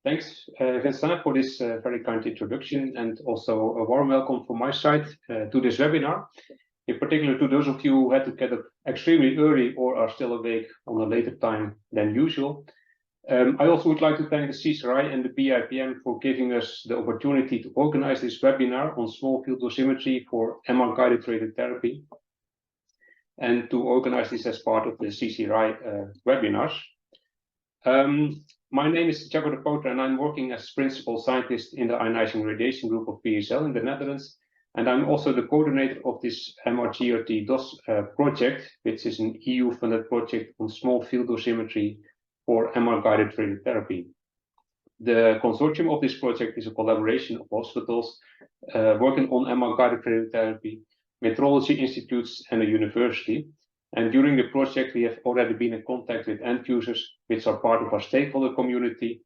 Thanks, Vincent, for this very kind introduction, and also a warm welcome from my side to this webinar. In particular, to those of you who had to get up extremely early or are still awake on a later time than usual. I also would like to thank the CCRI and the BIPM for giving us the opportunity to organize this webinar on small field dosimetry for MR-guided radiotherapy, and to organize this as part of the CCRI webinars. My name is Jacco de Pooter, and I'm working as principal scientist in the ionizing radiation group of PSL in the Netherlands. And I'm also the coordinator of this MRgRT DOS project, which is an EU-funded project on small field dosimetry for MR-guided radiotherapy. The consortium of this project is a collaboration of hospitals working on MR-guided radiotherapy, metrology institutes, and a university. And during the project, we have already been in contact with end users, which are part of our stakeholder community.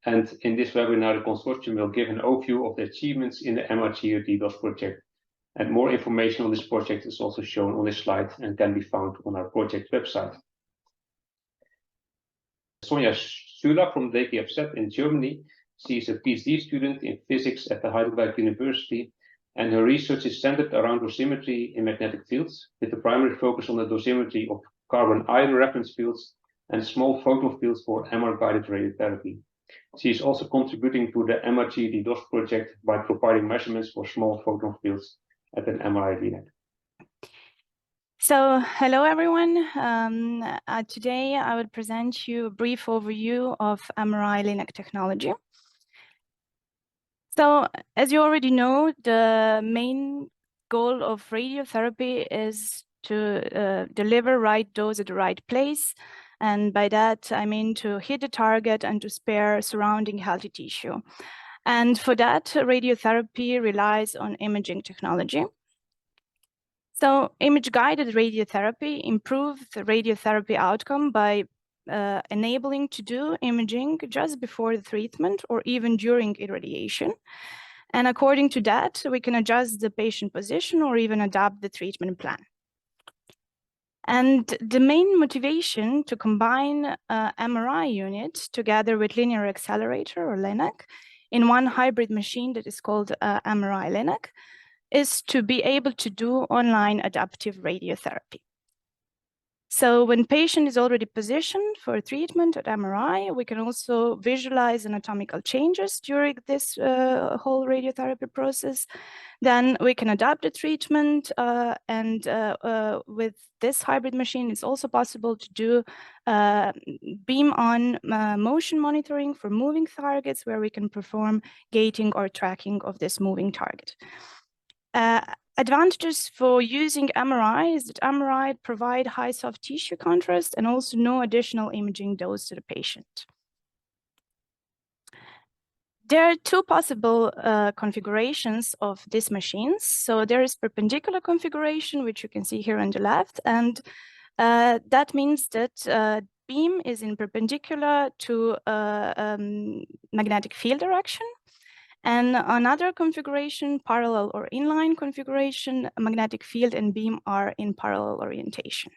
And in this webinar, the consortium will give an overview of the achievements in the MRgRT DOS project. And more information on this project is also shown on this slide and can be found on our project website. Sonja Surla from DKFZ in Germany. She is a PhD student in physics at the Heidelberg University, and her research is centered around dosimetry in magnetic fields, with the primary focus on the dosimetry of carbon-ion reference fields and small photon fields for MR-guided radiotherapy. She is also contributing to the MRgRT DOS project by providing measurements for small photon fields at an MR-linac. So, hello everyone. Today I will present you a brief overview of MR-linac technology. So, as you already know, the main goal of radiotherapy is to deliver right dose at the right place. And by that, I mean to hit the target and to spare surrounding healthy tissue. And for that, radiotherapy relies on imaging technology. So image-guided radiotherapy improves the radiotherapy outcome by enabling to do imaging just before the treatment or even during irradiation. And according to that, we can adjust the patient position or even adapt the treatment plan. And the main motivation to combine MRI unit together with linear accelerator or LINAC in one hybrid machine that is called MR-linac is to be able to do online adaptive radiotherapy. So when patient is already positioned for treatment at MRI, we can also visualize anatomical changes during this whole radiotherapy process. Then we can adapt the treatment, and with this hybrid machine, it's also possible to do beam-on motion monitoring for moving targets, where we can perform gating or tracking of this moving target. Advantages for using MRI is that MRI provide high soft tissue contrast and also no additional imaging dose to the patient. There are two possible configurations of these machines. So there is perpendicular configuration, which you can see here on the left, and that means that beam is in perpendicular to magnetic field direction. And another configuration, parallel or inline configuration, magnetic field and beam are in parallel orientation.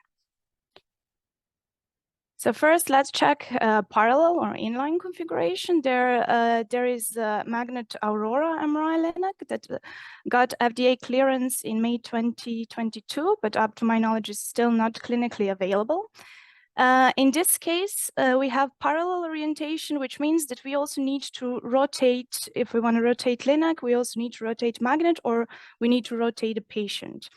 So first, let's check parallel or inline configuration. There is Magnet Aurora MR-linac that got FDA clearance in May 2022, but up to my knowledge is still not clinically available. In this case, we have parallel orientation, which means that we also need to rotate, if we want to rotate linac, we also need to rotate magnet, or we need to rotate a patient.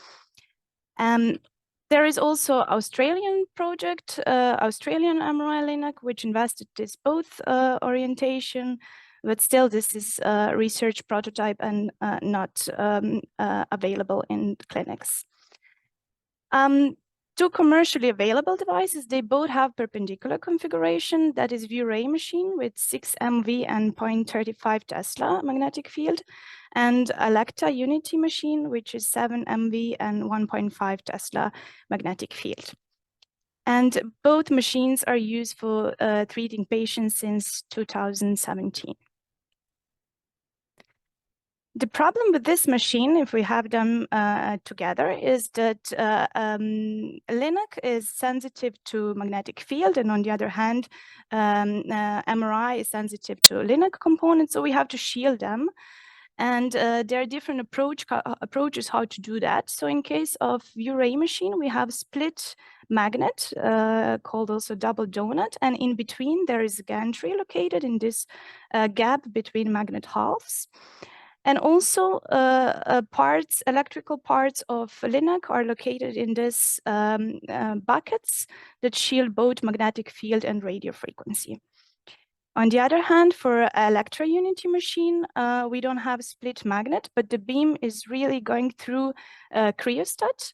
There is also Australian project, Australian MR-linac, which invested this both orientation, but still this is a research prototype and not available in clinics. Two commercially available devices, they both have perpendicular configuration, that is ViewRay machine with 6 MV and 0.35 Tesla magnetic field, and Alecta Unity machine, which is 7 MV and 1.5 Tesla magnetic field. And both machines are used for treating patients since 2017. The problem with this machine, if we have them together, is that linac is sensitive to magnetic field, and on the other hand, MRI is sensitive to linac components, so we have to shield them. And there are different approaches how to do that. So in case of ViewRay machine, we have split magnet called also double donut, and in between there is a gantry located in this gap between magnet halves. And also electrical parts of linac are located in this buckets that shield both magnetic field and radio frequency. On the other hand, for Electra Unity machine, we don't have split magnet, but the beam is really going through cryostat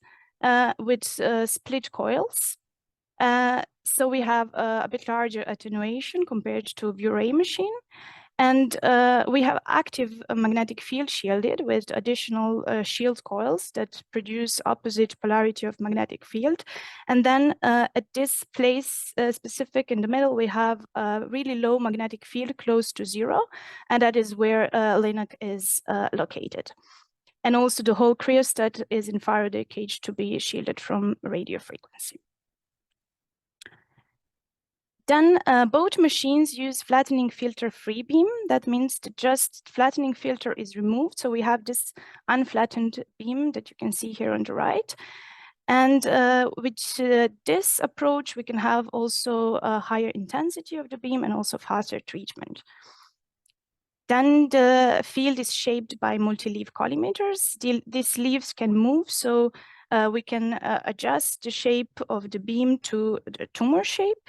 with split coils. So we have a bit larger attenuation compared to ViewRay machine. And we have active magnetic field shielded with additional shield coils that produce opposite polarity of magnetic field. And then at this place specific in the middle, we have a really low magnetic field close to 0. And that is where linac is located. And also the whole cryostat is in Faraday cage to be shielded from radio frequency. Then both machines use flattening filter free beam. That means that just flattening filter is removed. So we have this unflattened beam that you can see here on the right. And with this approach, we can have also a higher intensity of the beam and also faster treatment. Then the field is shaped by multi-leaf collimators. These leaves can move, so we can adjust the shape of the beam to the tumor shape.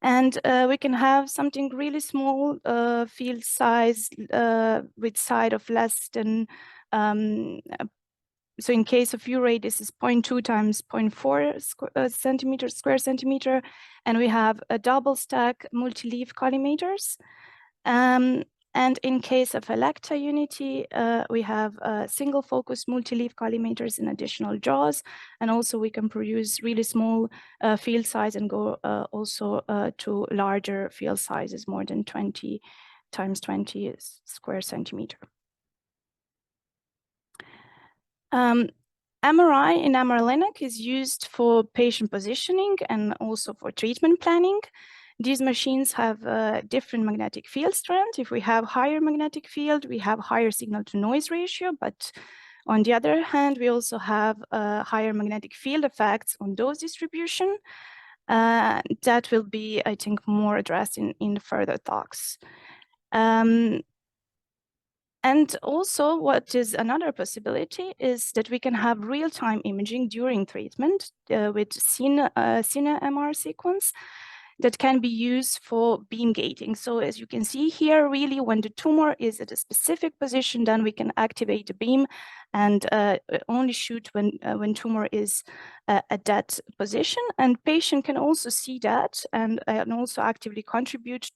And we can have something really small field size with side of less than, so in case of ViewRay, this is 0.2 times 0.4 square centimeter. And we have a double stack multi-leaf collimators. And in case of Electra Unity, we have single focus multi-leaf collimators in additional jaws. And also we can produce really small field size and go also to larger field sizes, more than 20 times 20 square centimeter. MRI in MR-linac is used for patient positioning and also for treatment planning. These machines have different magnetic field strength. If we have higher magnetic field, we have higher signal to noise ratio, but on the other hand, we also have higher magnetic field effects on dose distribution. That will be, I think, more addressed in further talks. And also what is another possibility is that we can have real-time imaging during treatment with cine MR sequence that can be used for beam gating. So as you can see here, really when the tumor is at a specific position, then we can activate the beam and only shoot when tumor is at that position. And patient can also see that and also actively contribute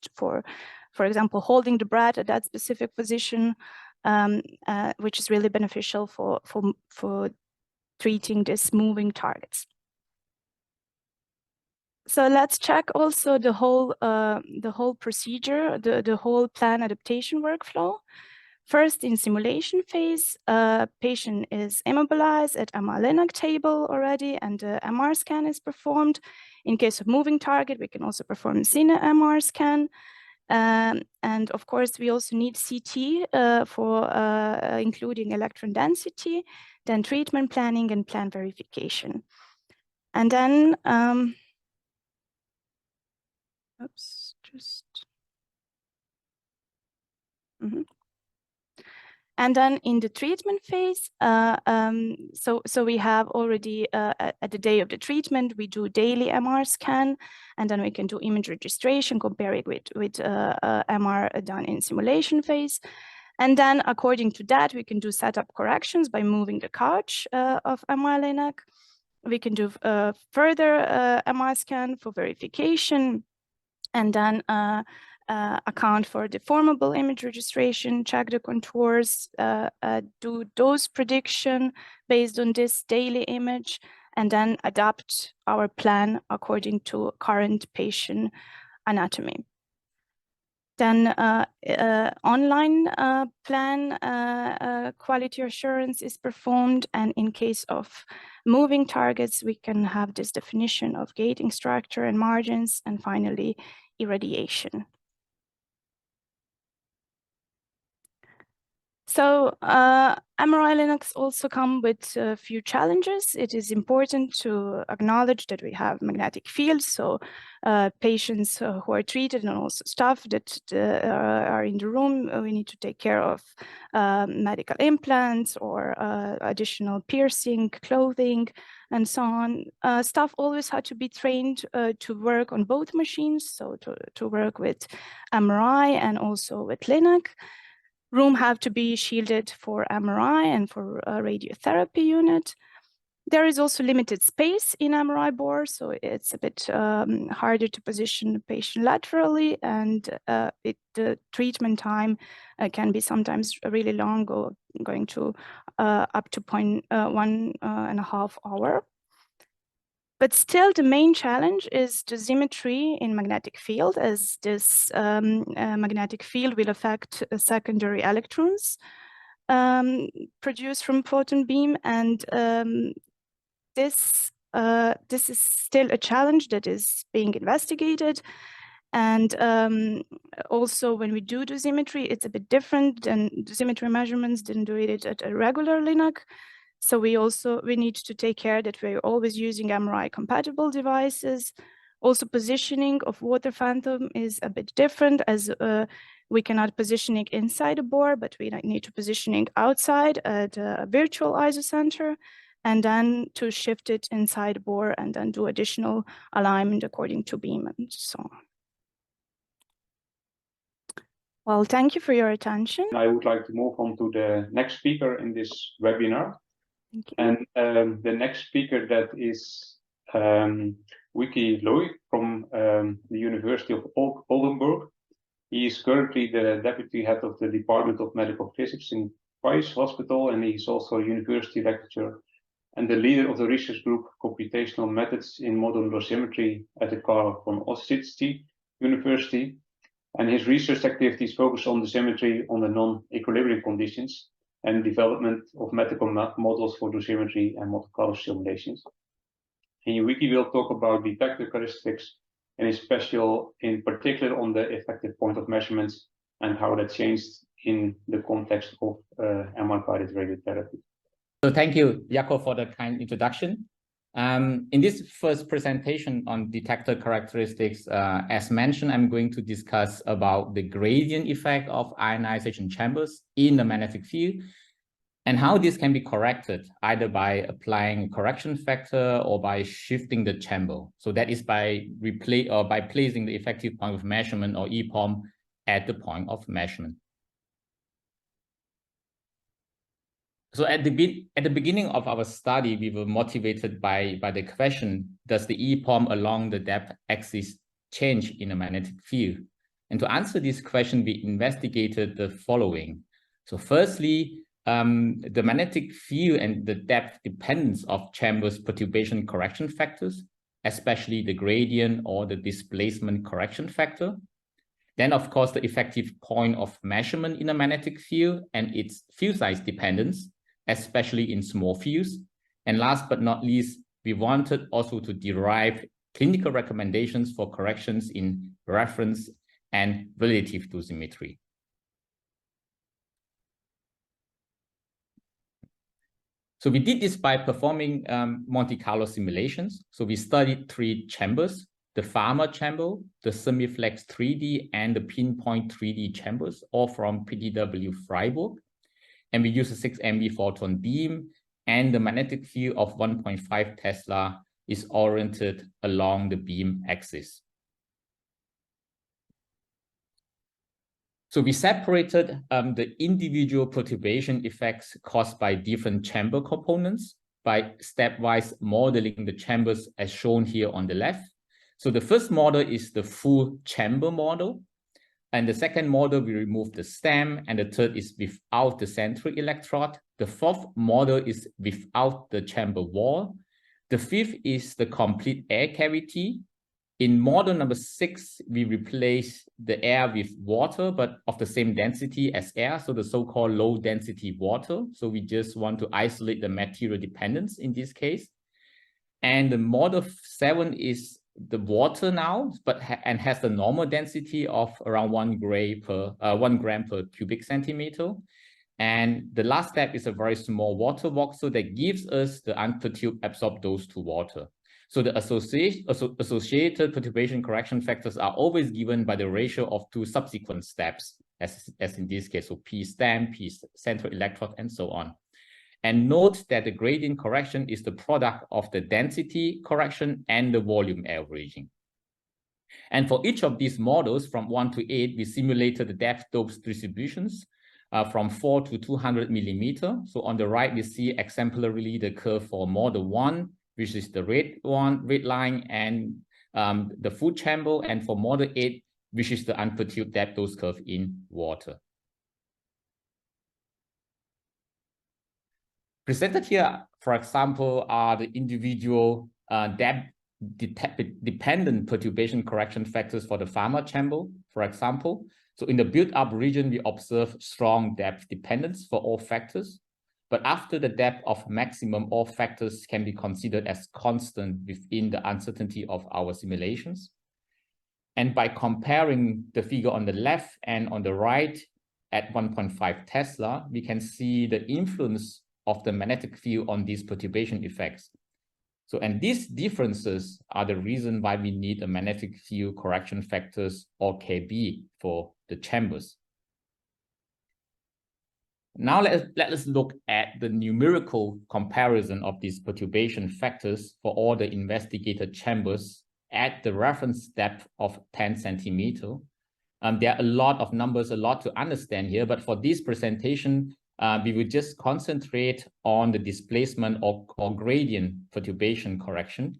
for example, holding the breath at that specific position, which is really beneficial for treating these moving targets. So let's check also the whole procedure, the whole plan adaptation workflow. First, in simulation phase, patient is immobilized at MR-linac table already, and the MR scan is performed. In case of moving target, we can also perform cine MR scan. And of course, we also need CT for including electron density, then treatment planning and plan verification. And then, oops, just. And then in the treatment phase, so we have already at the day of the treatment, we do daily MR scan, and then we can do image registration, compare it with MR done in simulation phase. And then according to that, we can do setup corrections by moving the couch of MR-linac. We can do further MR scan for verification, and then account for deformable image registration, check the contours, do dose prediction based on this daily image, and then adapt our plan according to current patient anatomy. Then online plan quality assurance is performed, and in case of moving targets, we can have this definition of gating structure and margins, and finally irradiation. So MR-linacs also come with a few challenges. It is important to acknowledge that we have magnetic fields, so patients who are treated and also staff that are in the room, we need to take care of medical implants or additional piercing, clothing, and so on. Staff always had to be trained to work on both machines, so to work with MRI and also with linac. Room have to be shielded for MRI and for a radiotherapy unit. There is also limited space in MRI bore, so it's a bit harder to position the patient laterally, and the treatment time can be sometimes really long, going to up to 1.5 hours. But still, the main challenge is dosimetry in magnetic field, as this magnetic field will affect secondary electrons produced from photon beam, and this is still a challenge that is being investigated. And also, when we do dosimetry, it's a bit different than dosimetry measurements than doing it at a regular linac. So we need to take care that we're always using MRI compatible devices. Also, positioning of water phantom is a bit different, as we cannot position it inside a bore, but we need to positioning outside at a virtual isocenter, and then to shift it inside a bore and then do additional alignment according to beam and so on. Well, thank you for your attention. I would like to move on to the next speaker in this webinar. And the next speaker, that is Hui Khee Looe from the University of Oldenburg. He is currently the deputy head of the Department of Medical Physics in Weiss Hospital, and he's also a university lecturer and the leader of the research group Computational Methods in Modern Dosimetry at the Karl von Ossietzky University. And his research activities focus on dosimetry under non-equilibrium conditions and development of mathematical models for dosimetry and Monte Carlo simulations. And Hui Khee will talk about detector characteristics, and in particular on the effective point of measurements and how that changed in the context of MR-guided radiotherapy. So thank you, Jacco, for the kind introduction. In this first presentation on detector characteristics, as mentioned, I'm going to discuss about the gradient effect of ionization chambers in the magnetic field and how this can be corrected either by applying a correction factor or by shifting the chamber. So that is by placing the effective point of measurement, or EPOM, at the point of measurement. So at the beginning of our study, we were motivated by the question, does the EPOM along the depth axis change in a magnetic field? And to answer this question, we investigated the following. So firstly, the magnetic field and the depth dependence of chambers perturbation correction factors, especially the gradient or the displacement correction factor. Then, of course, the effective point of measurement in a magnetic field and its field size dependence, especially in small fields. And last but not least, we wanted also to derive clinical recommendations for corrections in reference and relative dosimetry. So we did this by performing Monte Carlo simulations. So we studied 3 chambers: the Farmer chamber, the Semiflex 3D, and the Pinpoint 3D chambers, all from PTW Freiburg. And we use a 6 MV photon beam, and the magnetic field of 1.5 Tesla is oriented along the beam axis. So we separated the individual perturbation effects caused by different chamber components by stepwise modeling the chambers as shown here on the left. So the first model is the full chamber model. And the second model, we remove the stem, and the third is without the central electrode. The fourth model is without the chamber wall. The fifth is the complete air cavity. In model number 6, we replace the air with water, but of the same density as air, so the so-called low density water. So we just want to isolate the material dependence in this case. And the model 7 is the water now, and has the normal density of around 1 gram per cubic centimeter. And the last step is a very small water walk, so that gives us the unperturbed absorbed dose to water. So the associated perturbation correction factors are always given by the ratio of 2 subsequent steps, as in this case, so P stem, P central electrode, and so on. And note that the gradient correction is the product of the density correction and the volume averaging. And for each of these models, from 1 to 8, we simulated the depth dose distributions from 4 to 200 millimeter. So on the right, we see exemplarily the curve for model 1, which is the red line, and the full chamber, and for model 8, which is the unperturbed depth dose curve in water. Presented here, for example, are the individual depth-dependent perturbation correction factors for the pharma chamber, for example. So in the built-up region, we observe strong depth dependence for all factors. But after the depth of maximum, all factors can be considered as constant within the uncertainty of our simulations. And by comparing the figure on the left and on the right at 1.5 Tesla, we can see the influence of the magnetic field on these perturbation effects. So, and these differences are the reason why we need a magnetic field correction factors, or KB, for the chambers. Now let us look at the numerical comparison of these perturbation factors for all the investigated chambers at the reference depth of 10 centimeter. There are a lot of numbers, a lot to understand here, but for this presentation, we will just concentrate on the displacement or gradient perturbation correction,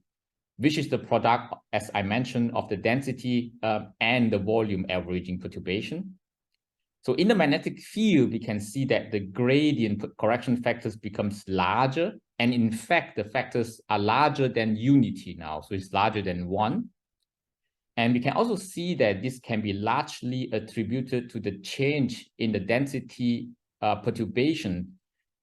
which is the product, as I mentioned, of the density and the volume averaging perturbation. So in the magnetic field, we can see that the gradient correction factors becomes larger. And in fact, the factors are larger than unity now. So it's larger than 1. And we can also see that this can be largely attributed to the change in the density perturbation.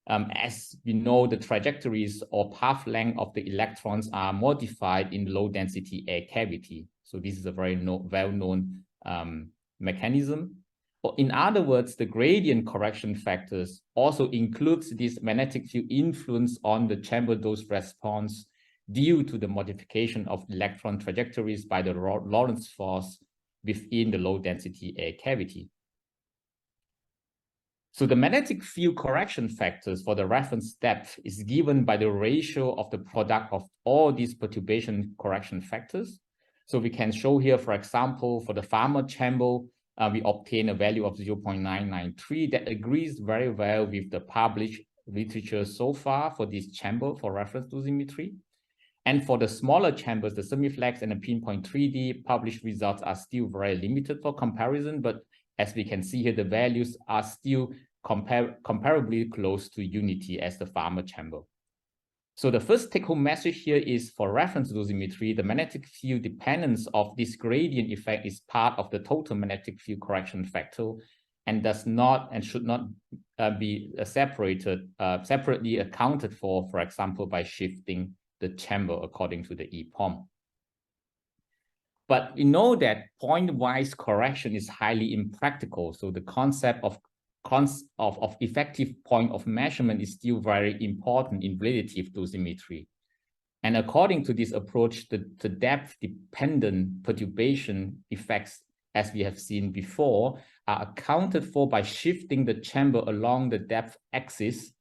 As we know, the trajectories or path length of the electrons are modified in low density air cavity. So this is a very well-known mechanism. In other words, the gradient correction factors also includes this magnetic field influence on the chamber dose response due to the modification of electron trajectories by the Lorentz force within the low density air cavity. So the magnetic field correction factors for the reference depth is given by the ratio of the product of all these perturbation correction factors. So we can show here, for example, for the pharma chamber, we obtain a value of 0.993 that agrees very well with the published literature so far for this chamber for reference dosimetry. And for the smaller chambers, the semiflex and the pinpoint 3D, published results are still very limited for comparison, but as we can see here, the values are still comparably close to unity as the pharma chamber. So the first take-home message here is for reference dosimetry, the magnetic field dependence of this gradient effect is part of the total magnetic field correction factor and does not and should not be separately accounted for example, by shifting the chamber according to the EPOM. But we know that point-wise correction is highly impractical. So the concept of effective point of measurement is still very important in relative dosimetry. And according to this approach, the depth-dependent perturbation effects, as we have seen before, are accounted for by shifting the chamber along the depth axis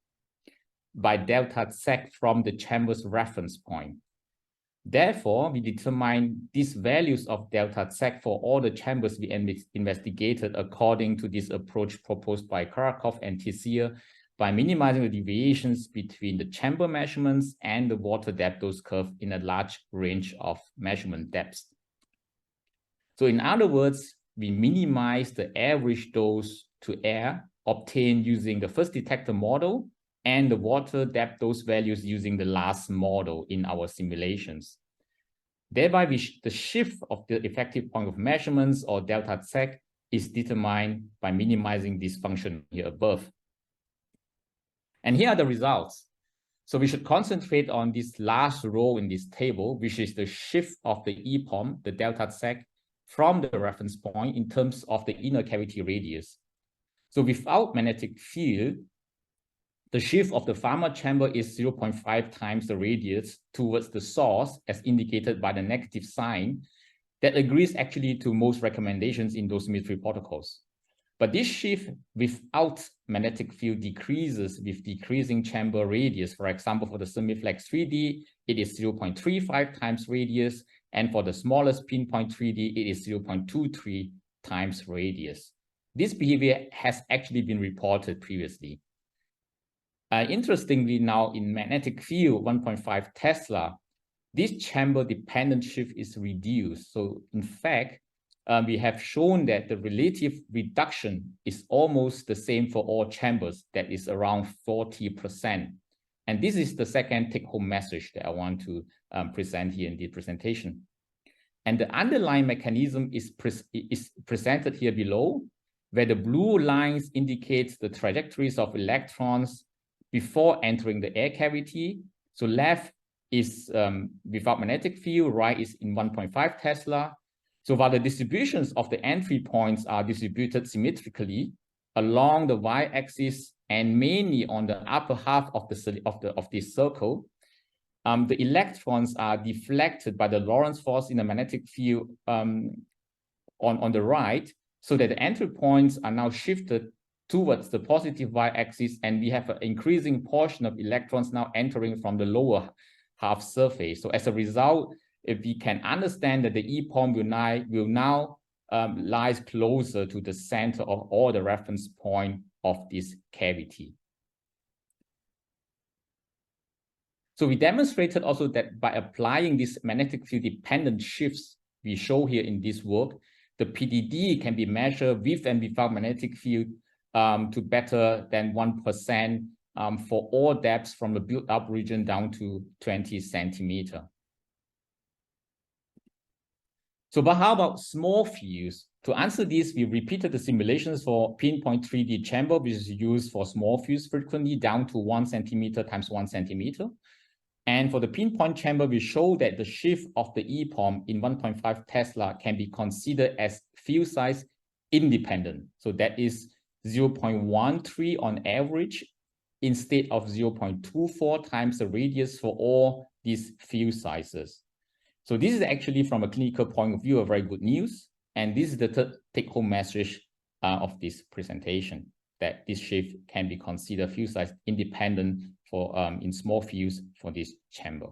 by delta Z from the chamber's reference point. Therefore, we determine these values of delta Z for all the chambers we investigated according to this approach proposed by Karakov and Tessier by minimizing the deviations between the chamber measurements and the water depth dose curve in a large range of measurement depths. So in other words, we minimize the average dose to air obtained using the first detector model and the water depth dose values using the last model in our simulations. Thereby, the shift of the effective point of measurements, or delta Z, is determined by minimizing this function here above. And here are the results. So we should concentrate on this last row in this table, which is the shift of the EPOM, the delta Z, from the reference point in terms of the inner cavity radius. So without magnetic field, the shift of the pharma chamber is 0.5 times the radius towards the source, as indicated by the negative sign. That agrees actually to most recommendations in dosimetry protocols. But this shift without magnetic field decreases with decreasing chamber radius. For example, for the semiflex 3D, it is 0.35 times radius. And for the smallest pinpoint 3D, it is 0.23 times radius. This behavior has actually been reported previously. Interestingly, now in magnetic field 1.5 Tesla, this chamber dependent shift is reduced. So in fact, we have shown that the relative reduction is almost the same for all chambers, that is around 40%. And this is the second take-home message that I want to present here in the presentation. And the underlying mechanism is presented here below, where the blue lines indicate the trajectories of electrons before entering the air cavity. So left is without magnetic field, right is in 1.5 Tesla. So while the distributions of the entry points are distributed symmetrically along the y-axis and mainly on the upper half of this circle, the electrons are deflected by the Lorentz force in the magnetic field on the right, so that the entry points are now shifted towards the positive y-axis, and we have an increasing portion of electrons now entering from the lower half surface. So as a result, if we can understand that the EPOM will now lies closer to the center of all the reference point of this cavity. So we demonstrated also that by applying these magnetic field dependent shifts we show here in this work, the PDD can be measured with and without magnetic field to better than 1% for all depths from the built-up region down to 20 centimeters. So, but how about small fields? To answer this, we repeated the simulations for pinpoint 3D chamber, which is used for small fields frequently down to 1 centimeter times 1 centimeter. And for the pinpoint chamber, we show that the shift of the EPOM in 1.5 Tesla can be considered as field size independent. So that is 0.13 on average instead of 0.24 times the radius for all these field sizes. So this is actually, from a clinical point of view, a very good news. And this is the third take-home message of this presentation, that this shift can be considered field size independent for in small fields for this chamber.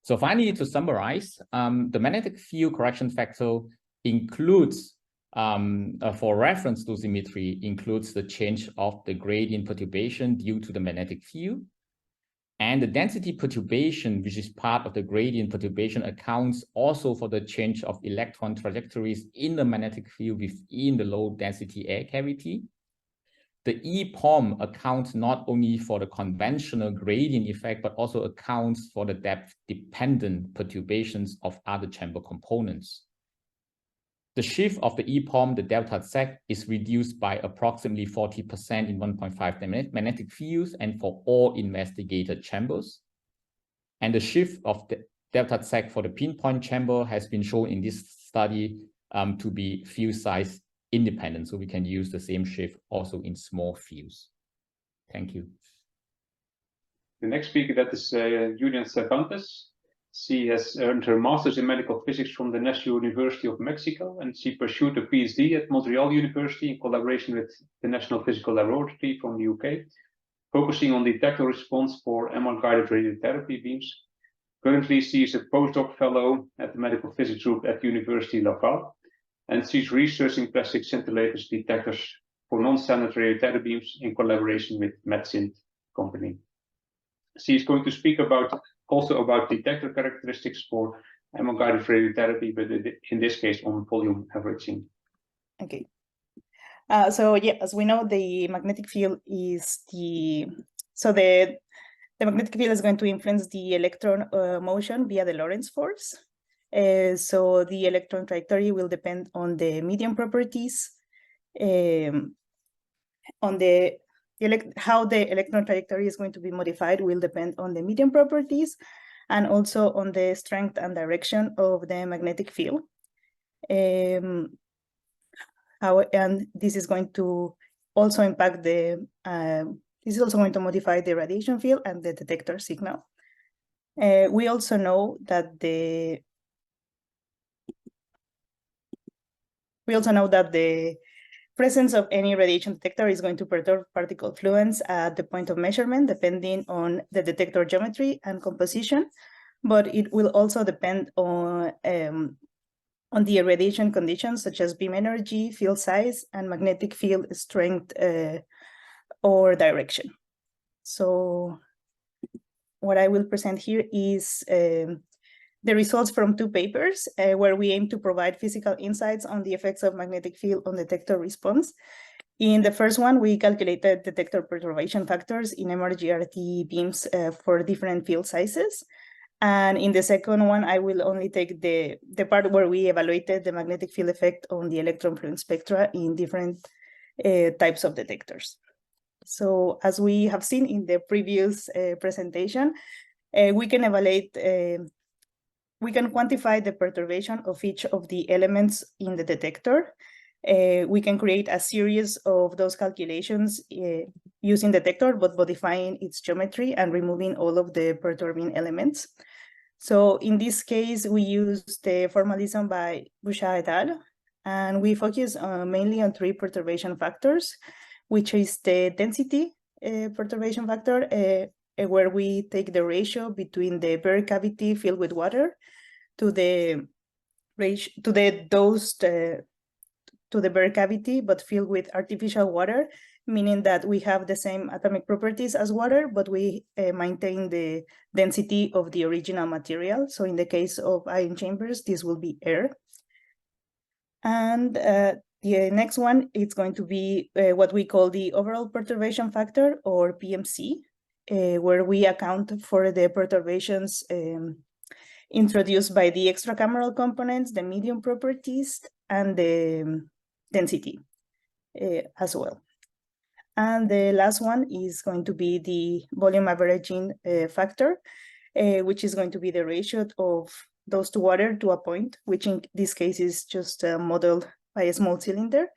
So finally, to summarize, the magnetic field correction factor includes, for reference dosimetry, includes the change of the gradient perturbation due to the magnetic field. And the density perturbation, which is part of the gradient perturbation, accounts also for the change of electron trajectories in the magnetic field within the low density air cavity. The EPOM accounts not only for the conventional gradient effect, but also accounts for the depth-dependent perturbations of other chamber components. The shift of the EPOM, the delta Z, is reduced by approximately 40% in 1.5 magnetic fields and for all investigated chambers. And the shift of the delta Z for the pinpoint chamber has been shown in this study to be field size independent. So we can use the same shift also in small fields. Thank you. The next speaker, that is Yunuen Cervantes. She has earned her master's in medical physics from the National University of Mexico, and she pursued a PhD at Montreal University in collaboration with the National Physical Laboratory from the UK, focusing on detector response for MR-guided radiotherapy beams. Currently, she is a postdoc fellow at the medical physics group at Université Laval, and she's researching plastic scintillators detectors for non-standard radiotherapy beams in collaboration with MedScint company. She's going to speak also about detector characteristics for MR-guided radiotherapy, but in this case on volume averaging. Okay. So yeah, as we know, the magnetic field is the the magnetic field is going to influence the electron motion via the Lorentz force. So the electron trajectory will depend on the medium properties, on how the electron trajectory is going to be modified will depend on the medium properties and also on the strength and direction of the magnetic field. And this is going to also impact the, this is also going to modify the radiation field and the detector signal. We also know that the presence of any radiation detector is going to perturb particle fluence at the point of measurement, depending on the detector geometry and composition, but it will also depend on the irradiation conditions, such as beam energy, field size, and magnetic field strength or direction. So what I will present here is the results from 2 papers where we aim to provide physical insights on the effects of magnetic field on detector response. In the first one, we calculated detector perturbation factors in MRgRT beams for different field sizes. And in the second one, I will only take the part where we evaluated the magnetic field effect on the electron fluence spectra in different types of detectors. So as we have seen in the previous presentation, we can evaluate we can quantify the perturbation of each of the elements in the detector. We can create a series of those calculations using detector, but modifying its geometry and removing all of the perturbing elements. So in this case, we use the formalism by Bouchard et al. And we focus mainly on 3 perturbation factors, which is the density perturbation factor, where we take the ratio between the bare cavity filled with water to the ratio to the dosed to the bare cavity but filled with artificial water, meaning that we have the same atomic properties as water, but we maintain the density of the original material. So in the case of ion chambers, this will be air. And the next one is going to be what we call the overall perturbation factor, or PMC, where we account for the perturbations introduced by the extracameral components, the medium properties, and the density as well. And the last one is going to be the volume averaging factor, which is going to be the ratio of dose to water to a point, which in this case is just modeled by a small cylinder,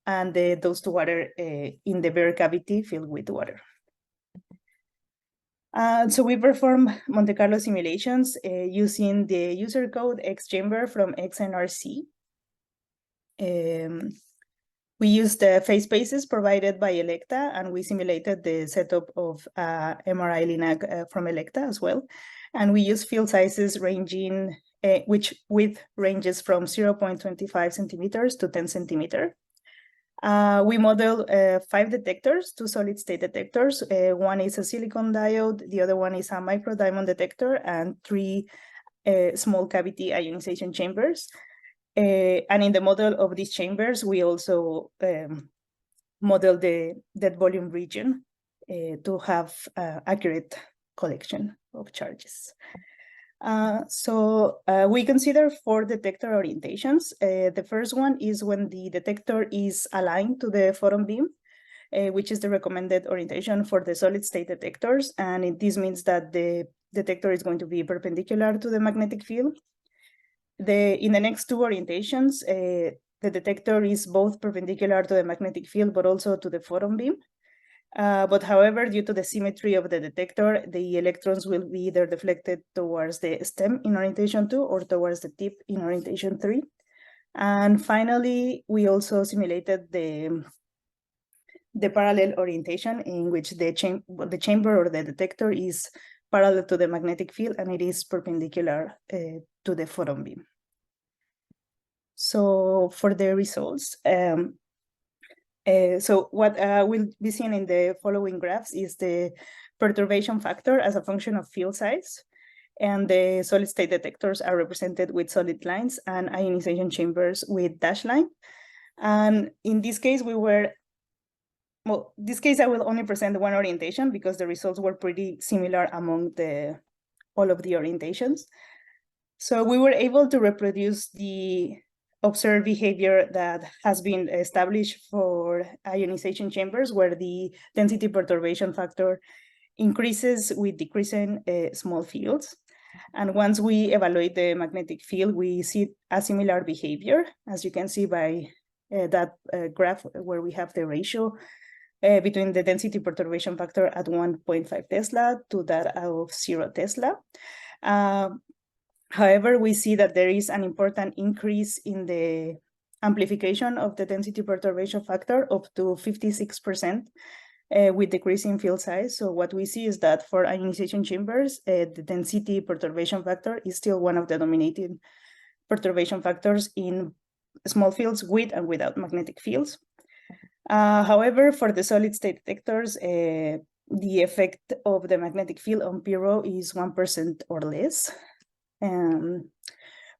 and the dose to water in the bare cavity filled with water. So we perform Monte Carlo simulations using the user code XChamber from EGSnrs. We used the phase spaces provided by Elekta, and we simulated the setup of MR-linac from Elekta as well. And we use field sizes ranging, which width ranges from 0.25 centimeters to 10 centimeters. We model 5 detectors, 2 solid-state detectors. One is a silicon diode, the other one is a micro-diamond detector, and 3 small cavity ionization chambers. And in the model of these chambers, we also model the dead volume region to have accurate collection of charges. So we consider 4 detector orientations. The first one is when the detector is aligned to the photon beam, which is the recommended orientation for the solid-state detectors. And this means that the detector is going to be perpendicular to the magnetic field. In the next 2 orientations, the detector is both perpendicular to the magnetic field, but also to the photon beam. But however, due to the symmetry of the detector, the electrons will be either deflected towards the stem in orientation 2 or towards the tip in orientation 3. And finally, we also simulated the parallel orientation in which the chamber or the detector is parallel to the magnetic field and it is perpendicular to the photon beam. So for the results, so what we'll be seeing in the following graphs is the perturbation factor as a function of field size, and the solid-state detectors are represented with solid lines and ionization chambers with dashed line. And in this case, we were well, this case I will only present one orientation because the results were pretty similar among all of the orientations. So we were able to reproduce the observed behavior that has been established for ionization chambers, where the density perturbation factor increases with decreasing small fields. And once we evaluate the magnetic field, we see a similar behavior, as you can see by that graph where we have the ratio between the density perturbation factor at 1.5 Tesla to that of 0 Tesla. However, we see that there is an important increase in the amplification of the density perturbation factor up to 56% with decreasing field size. So what we see is that for ionization chambers, the density perturbation factor is still one of the dominating perturbation factors in small fields with and without magnetic fields. However, for the solid state detectors, the effect of the magnetic field on P-rho is 1% or less.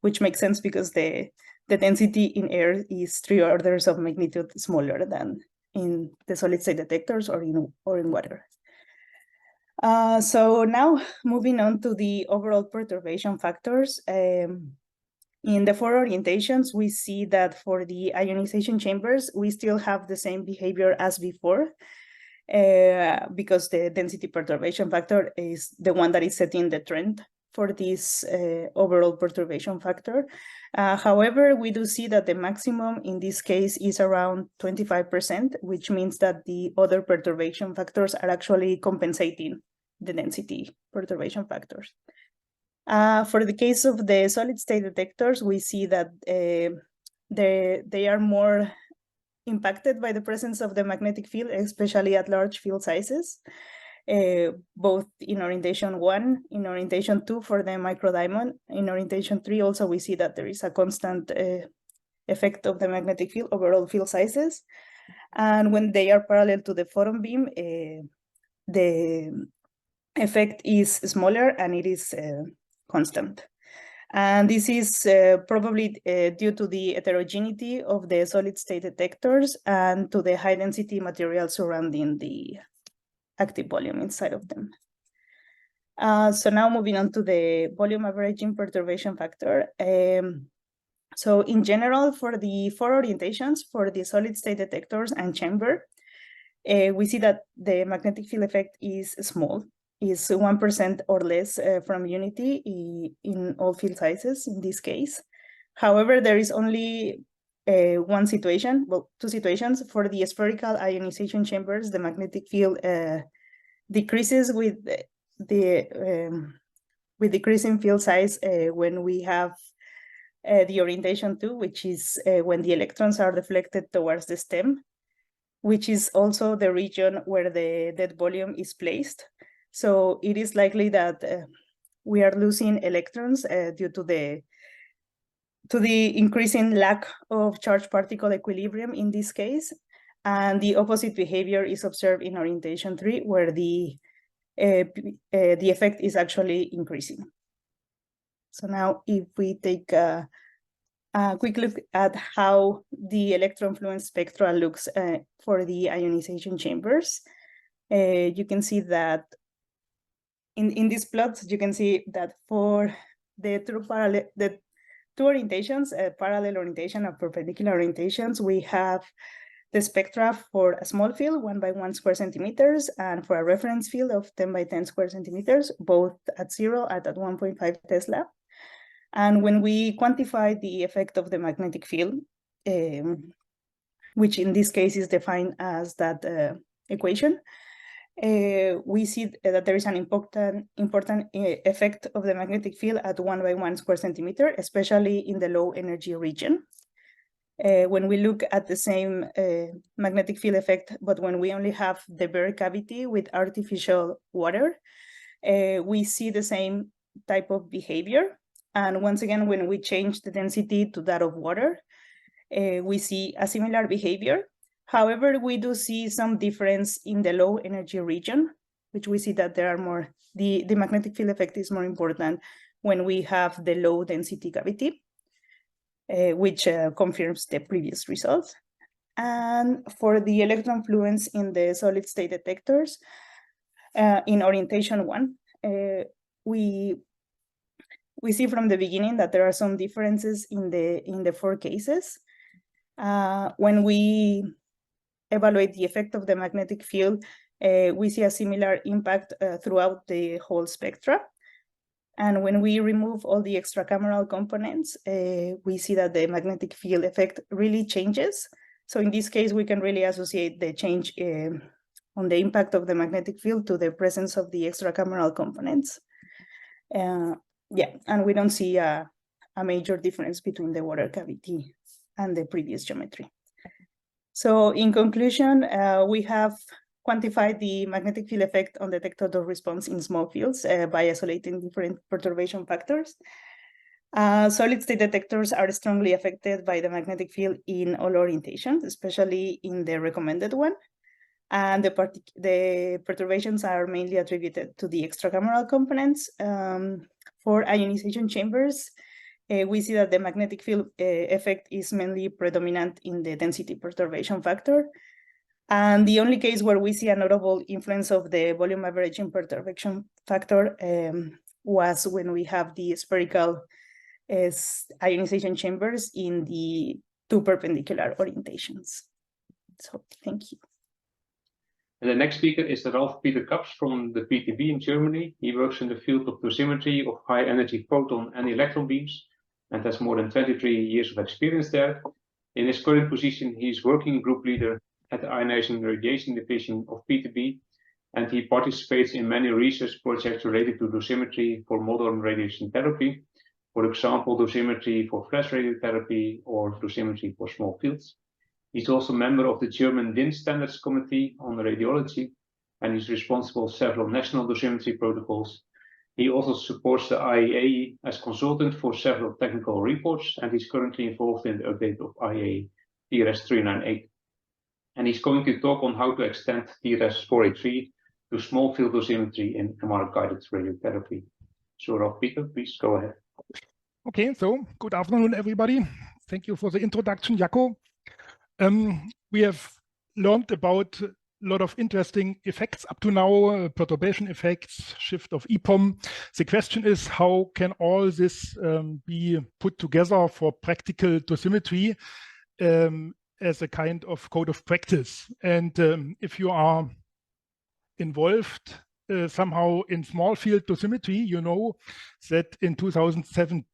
Which makes sense because the density in air is 3 orders of magnitude smaller than in the solid state detectors or in water. So now moving on to the overall perturbation factors. In the 4 orientations, we see that for the ionization chambers, we still have the same behavior as before, because the density perturbation factor is the one that is setting the trend for this overall perturbation factor. However, we do see that the maximum in this case is around 25%, which means that the other perturbation factors are actually compensating the density perturbation factors. For the case of the solid state detectors, we see that they are more impacted by the presence of the magnetic field, especially at large field sizes. Both in orientation 1, in orientation 2 for the microdiamond, in orientation 3 also we see that there is a constant effect of the magnetic field over all field sizes. And when they are parallel to the photon beam, the effect is smaller and it is constant. And this is probably due to the heterogeneity of the solid state detectors and to the high density material surrounding the active volume inside of them. So now moving on to the volume averaging perturbation factor. So in general, for the 4 orientations, for the solid state detectors and chamber, we see that the magnetic field effect is small, is 1% or less from unity in all field sizes in this case. However, there is only one situation, well, 2 situations. For the spherical ionization chambers, the magnetic field decreases with decreasing field size when we have the orientation 2, which is when the electrons are deflected towards the stem, which is also the region where the dead volume is placed. So it is likely that we are losing electrons due to the increasing lack of charge particle equilibrium in this case. And the opposite behavior is observed in orientation 3, where the effect is actually increasing. So now if we take a quick look at how the electron fluence spectra looks for the ionization chambers, you can see that in these plots, you can see that for the 2 orientations, parallel orientation and perpendicular orientations, we have the spectra for a small field, 1 by 1 square centimeters, and for a reference field of 10 by 10 square centimeters, both at 0 and at 1.5 Tesla. And when we quantify the effect of the magnetic field, which in this case is defined as that equation, we see that there is an important effect of the magnetic field at 1 by 1 square centimeter, especially in the low energy region. When we look at the same magnetic field effect, but when we only have the bare cavity with artificial water, we see the same type of behavior. And once again, when we change the density to that of water, we see a similar behavior. However, we do see some difference in the low energy region, which we see that there are more, the magnetic field effect is more important when we have the low density cavity, which confirms the previous results. And for the electron fluence in the solid state detectors, in orientation 1, we see from the beginning that there are some differences in the 4 cases. When we evaluate the effect of the magnetic field, we see a similar impact throughout the whole spectra. And when we remove all the extracameral components, we see that the magnetic field effect really changes. So in this case, we can really associate the change on the impact of the magnetic field to the presence of the extracameral components. Yeah, and we don't see a major difference between the water cavity and the previous geometry. So in conclusion, we have quantified the magnetic field effect on detector dose response in small fields by isolating different perturbation factors. Solid state detectors are strongly affected by the magnetic field in all orientations, especially in the recommended one. And the perturbations are mainly attributed to the extracameral components. For ionization chambers, we see that the magnetic field effect is mainly predominant in the density perturbation factor. And the only case where we see a notable influence of the volume averaging perturbation factor was when we have the spherical ionization chambers in the 2 perpendicular orientations. So thank you. And the next speaker is Ralf-Peter Kapsch from the PTB in Germany. He works in the field of dosimetry of high energy photon and electron beams and has more than 23 years of experience there. In his current position, he is working group leader at the ionizing radiation division of PTB, and he participates in many research projects related to dosimetry for modern radiation therapy. For example, dosimetry for flash radiotherapy or dosimetry for small fields. He's also a member of the German DIN Standards Committee on Radiology, and he's responsible for several national dosimetry protocols. He also supports the IAEA as consultant for several technical reports, and he's currently involved in the update of IAEA TRS-483. And he's going to talk on how to extend TRS-483 to small field dosimetry in MR-guided radiotherapy. So Ralf-Peter, please go ahead. Okay, so good afternoon, everybody. Thank you for the introduction, Jacco. We have learned about a lot of interesting effects up to now, perturbation effects, shift of EPOM. The question is, how can all this be put together for practical dosimetry as a kind of code of practice? And if you are involved somehow in small field dosimetry, you know that in 2017,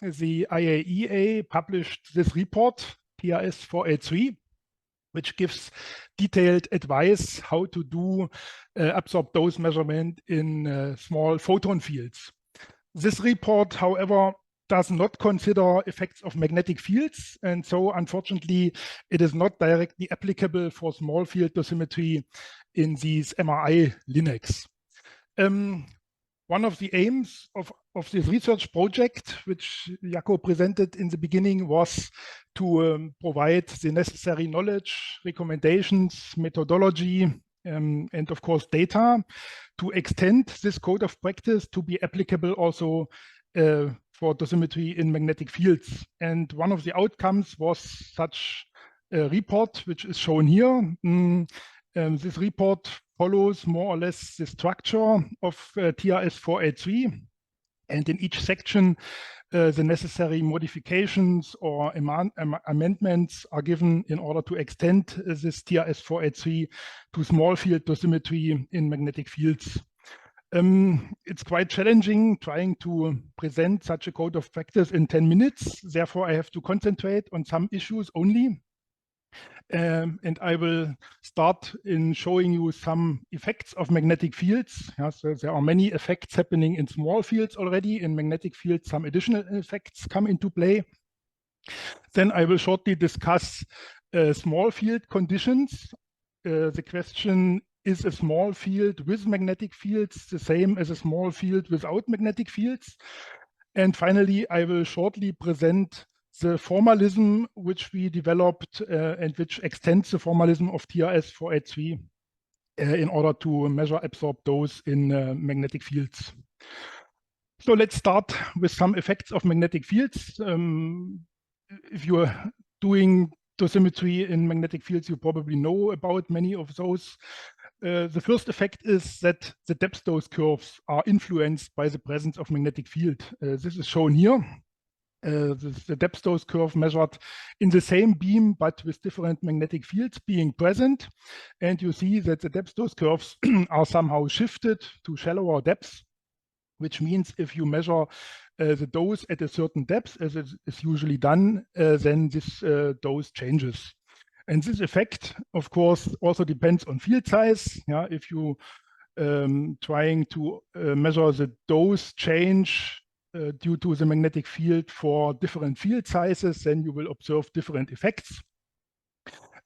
the IAEA published this report, TRS-483, which gives detailed advice how to do absorb dose measurement in small photon fields. This report, however, does not consider effects of magnetic fields, and so unfortunately it is not directly applicable for small field dosimetry in these MRI-linacs. One of the aims of this research project, which Jacco presented in the beginning, was to provide the necessary knowledge, recommendations, methodology, and of course data to extend this code of practice to be applicable also for dosimetry in magnetic fields. And one of the outcomes was such a report, which is shown here. This report follows more or less the structure of TRS-483, and in each section the necessary modifications or amendments are given in order to extend this TRS-483 to small field dosimetry in magnetic fields. It's quite challenging trying to present such a code of practice in 10 minutes. Therefore, I have to concentrate on some issues only. And I will start in showing you some effects of magnetic fields. Yeah, so there are many effects happening in small fields already. In magnetic fields, some additional effects come into play. Then I will shortly discuss small field conditions. The question, is a small field with magnetic fields the same as a small field without magnetic fields? And finally, I will shortly present the formalism which we developed and which extends the formalism of TRS-483 in order to measure absorbed dose in magnetic fields. So let's start with some effects of magnetic fields. If you are doing dosimetry in magnetic fields, you probably know about many of those. The first effect is that the depth dose curves are influenced by the presence of magnetic field. This is shown here. The depth dose curve measured in the same beam, but with different magnetic fields being present. And you see that the depth dose curves are somehow shifted to shallower depths, which means if you measure the dose at a certain depth, as it is usually done, then this dose changes. And this effect, of course, also depends on field size. Yeah, if you trying to measure the dose change due to the magnetic field for different field sizes, then you will observe different effects.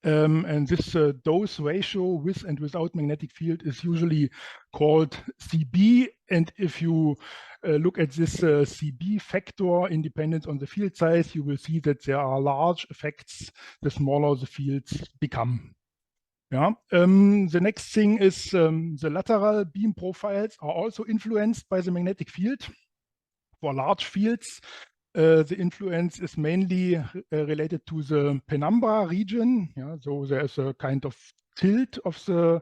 And this dose ratio with and without magnetic field is usually called CB. And if you look at this CB factor independent on the field size, you will see that there are large effects the smaller the fields become. Yeah. The next thing is the lateral beam profiles are also influenced by the magnetic field. For large fields, the influence is mainly related to the penumbra region. Yeah, so there's a kind of tilt of the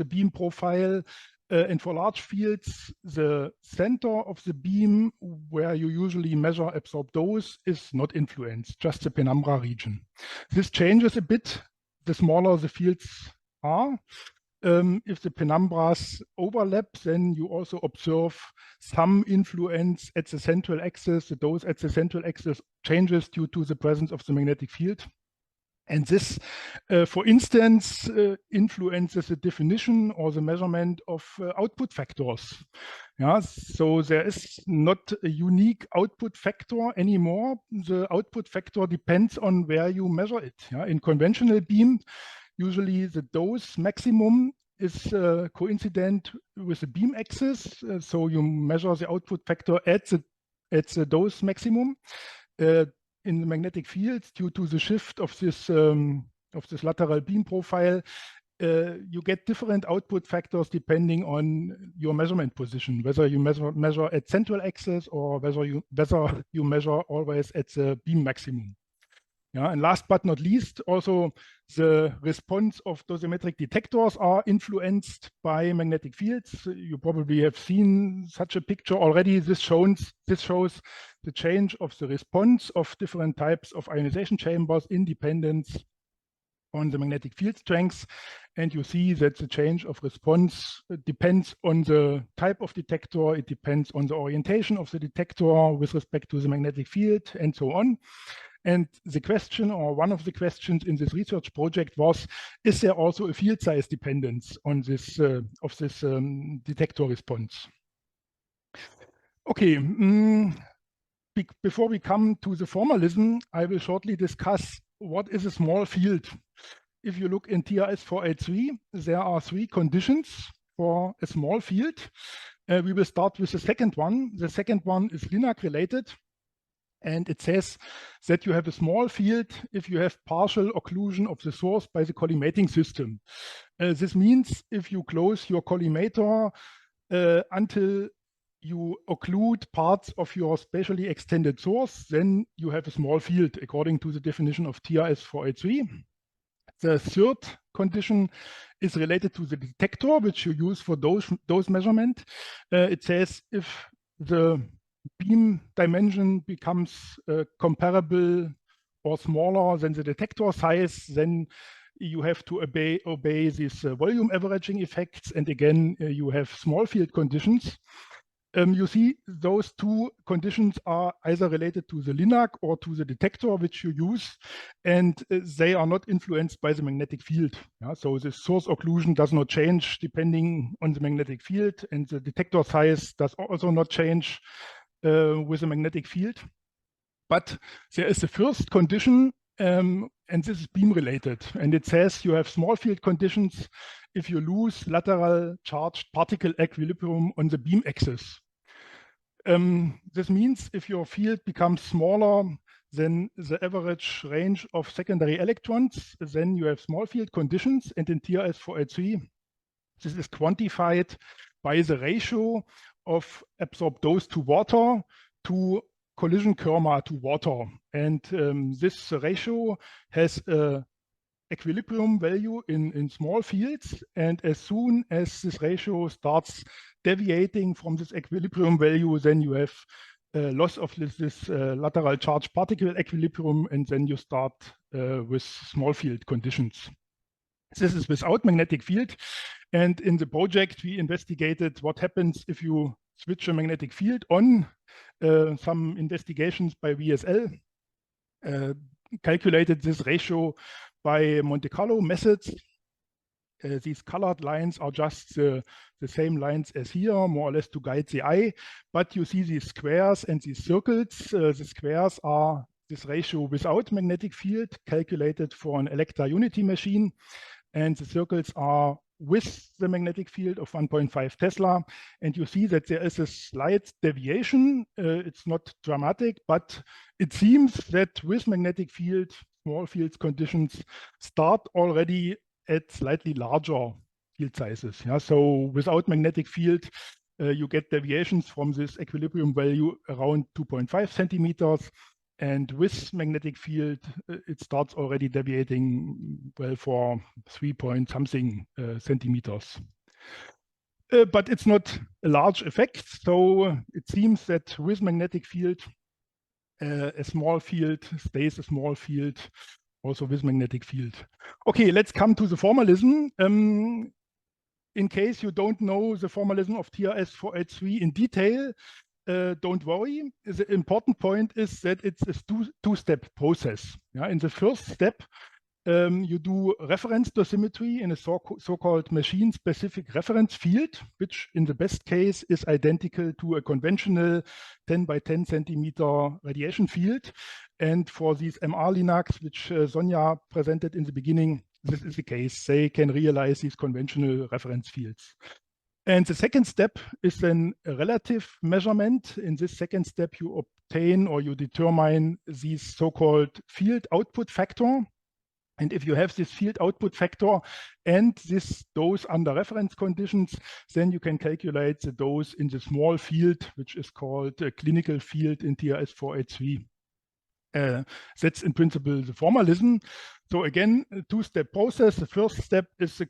beam profile. And for large fields, the center of the beam where you usually measure absorbed dose is not influenced, just the penumbra region. This changes a bit the smaller the fields are. If the penumbras overlap, then you also observe some influence at the central axis. The dose at the central axis changes due to the presence of the magnetic field. And this, for instance, influences the definition or the measurement of output factors. Yeah, so there is not a unique output factor anymore. The output factor depends on where you measure it. Yeah, in conventional beam, usually the dose maximum is coincident with the beam axis. So you measure the output factor at the dose maximum. In the magnetic field, due to the shift of this lateral beam profile, you get different output factors depending on your measurement position, whether you measure at central axis or whether you measure always at the beam maximum. Yeah, and last but not least, also the response of dosimetric detectors are influenced by magnetic fields. You probably have seen such a picture already. This shows the change of the response of different types of ionization chambers independent on the magnetic field strength. And you see that the change of response depends on the type of detector. It depends on the orientation of the detector with respect to the magnetic field and so on. And the question, or one of the questions in this research project was, is there also a field size dependence on this detector response? Okay, before we come to the formalism, I will shortly discuss what is a small field. If you look in TRS-483, there are 3 conditions for a small field. We will start with the second one. The second one is linac related. And it says that you have a small field if you have partial occlusion of the source by the collimating system. This means if you close your collimator until you occlude parts of your spatially extended source, then you have a small field according to the definition of TRS-483. The third condition is related to the detector, which you use for dose measurement. It says if the beam dimension becomes comparable or smaller than the detector size, then you have to obey these volume averaging effects. And again, you have small field conditions. You see those 2 conditions are either related to the linac or to the detector which you use, and they are not influenced by the magnetic field. Yeah, so the source occlusion does not change depending on the magnetic field, and the detector size does also not change with a magnetic field. But there is the first condition, and this is beam related. And it says you have small field conditions if you lose lateral charged particle equilibrium on the beam axis. This means if your field becomes smaller than the average range of secondary electrons, then you have small field conditions. And in TRS-483, this is quantified by the ratio of absorbed dose to water to collision kerma to water. And this ratio has a equilibrium value in small fields. And as soon as this ratio starts deviating from this equilibrium value, then you have loss of this lateral charge particle equilibrium, and then you start with small field conditions. This is without magnetic field. And in the project, we investigated what happens if you switch a magnetic field on. Some investigations by VSL calculated this ratio by Monte Carlo methods. These colored lines are just the same lines as here, more or less to guide the eye. But you see these squares and these circles. The squares are this ratio without magnetic field calculated for an Electra unity machine. And the circles are with the magnetic field of 1.5 Tesla. And you see that there is a slight deviation. It's not dramatic, but it seems that with magnetic field, small field conditions start already at slightly larger field sizes. Yeah? So without magnetic field, you get deviations from this equilibrium value around 2.5 centimeters. And with magnetic field, it starts already deviating well for 3-point-something centimeters. But it's not a large effect. So it seems that with magnetic field, a small field stays a small field, also with magnetic field. Okay, let's come to the formalism. In case you don't know the formalism of TRS-483 in detail, don't worry. The important point is that it's a two-step process. Yeah? In the first step, you do reference dosimetry in a so-called machine-specific reference field, which in the best case is identical to a conventional 10 by 10 centimeter radiation field. And for these MR-linacs, which Sonja presented in the beginning, this is the case. They can realize these conventional reference fields. And the second step is then a relative measurement. In this second step, you obtain or you determine this so-called field output factor. And if you have this field output factor and this dose under reference conditions, then you can calculate the dose in the small field, which is called a clinical field in TRS-483. That's in principle the formalism. So again, a two-step process. The first step is the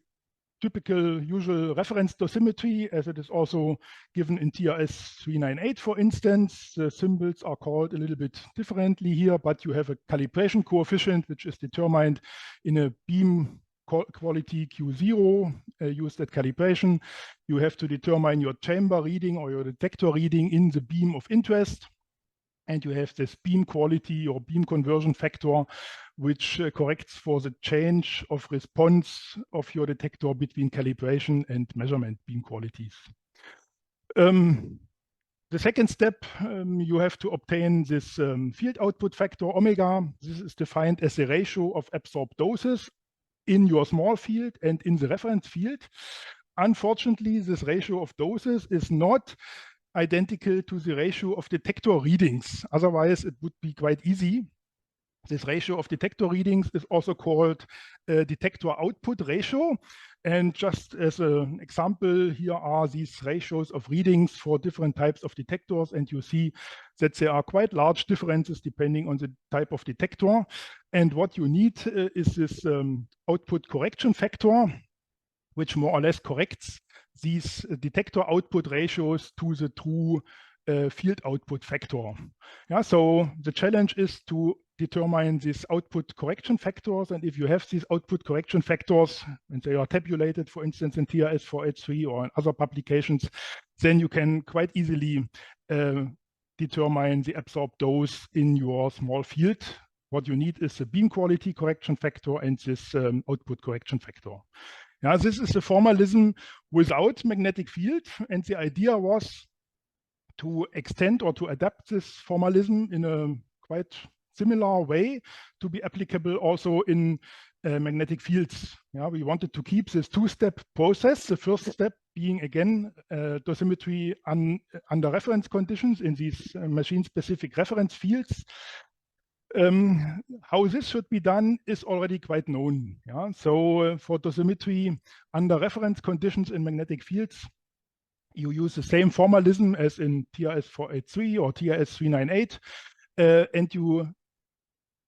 typical usual reference dosimetry, as it is also given in TRS-398, for instance. The symbols are called a little bit differently here, but you have a calibration coefficient, which is determined in a beam quality Q0 used at calibration. You have to determine your chamber reading or your detector reading in the beam of interest. And you have this beam quality or beam conversion factor, which corrects for the change of response of your detector between calibration and measurement beam qualities. The second step, you have to obtain this field output factor omega. This is defined as the ratio of absorbed doses in your small field and in the reference field. Unfortunately, this ratio of doses is not identical to the ratio of detector readings. Otherwise, it would be quite easy. This ratio of detector readings is also called detector output ratio. And just as an example, here are these ratios of readings for different types of detectors. And you see that there are quite large differences depending on the type of detector. And what you need is this output correction factor, which more or less corrects these detector output ratios to the true field output factor. Yeah, so the challenge is to determine these output correction factors. And if you have these output correction factors, and they are tabulated, for instance, in TRS-483 or in other publications, then you can quite easily determine the absorbed dose in your small field. What you need is a beam quality correction factor and this output correction factor. Yeah, this is the formalism without magnetic field, and the idea was to extend or to adapt this formalism in a quite similar way to be applicable also in magnetic fields. Yeah, we wanted to keep this two-step process. The first step being again dosimetry under reference conditions in these machine-specific reference fields. How this should be done is already quite known. Yeah? So for dosimetry under reference conditions in magnetic fields, you use the same formalism as in TRS-483 or TRS-398, and you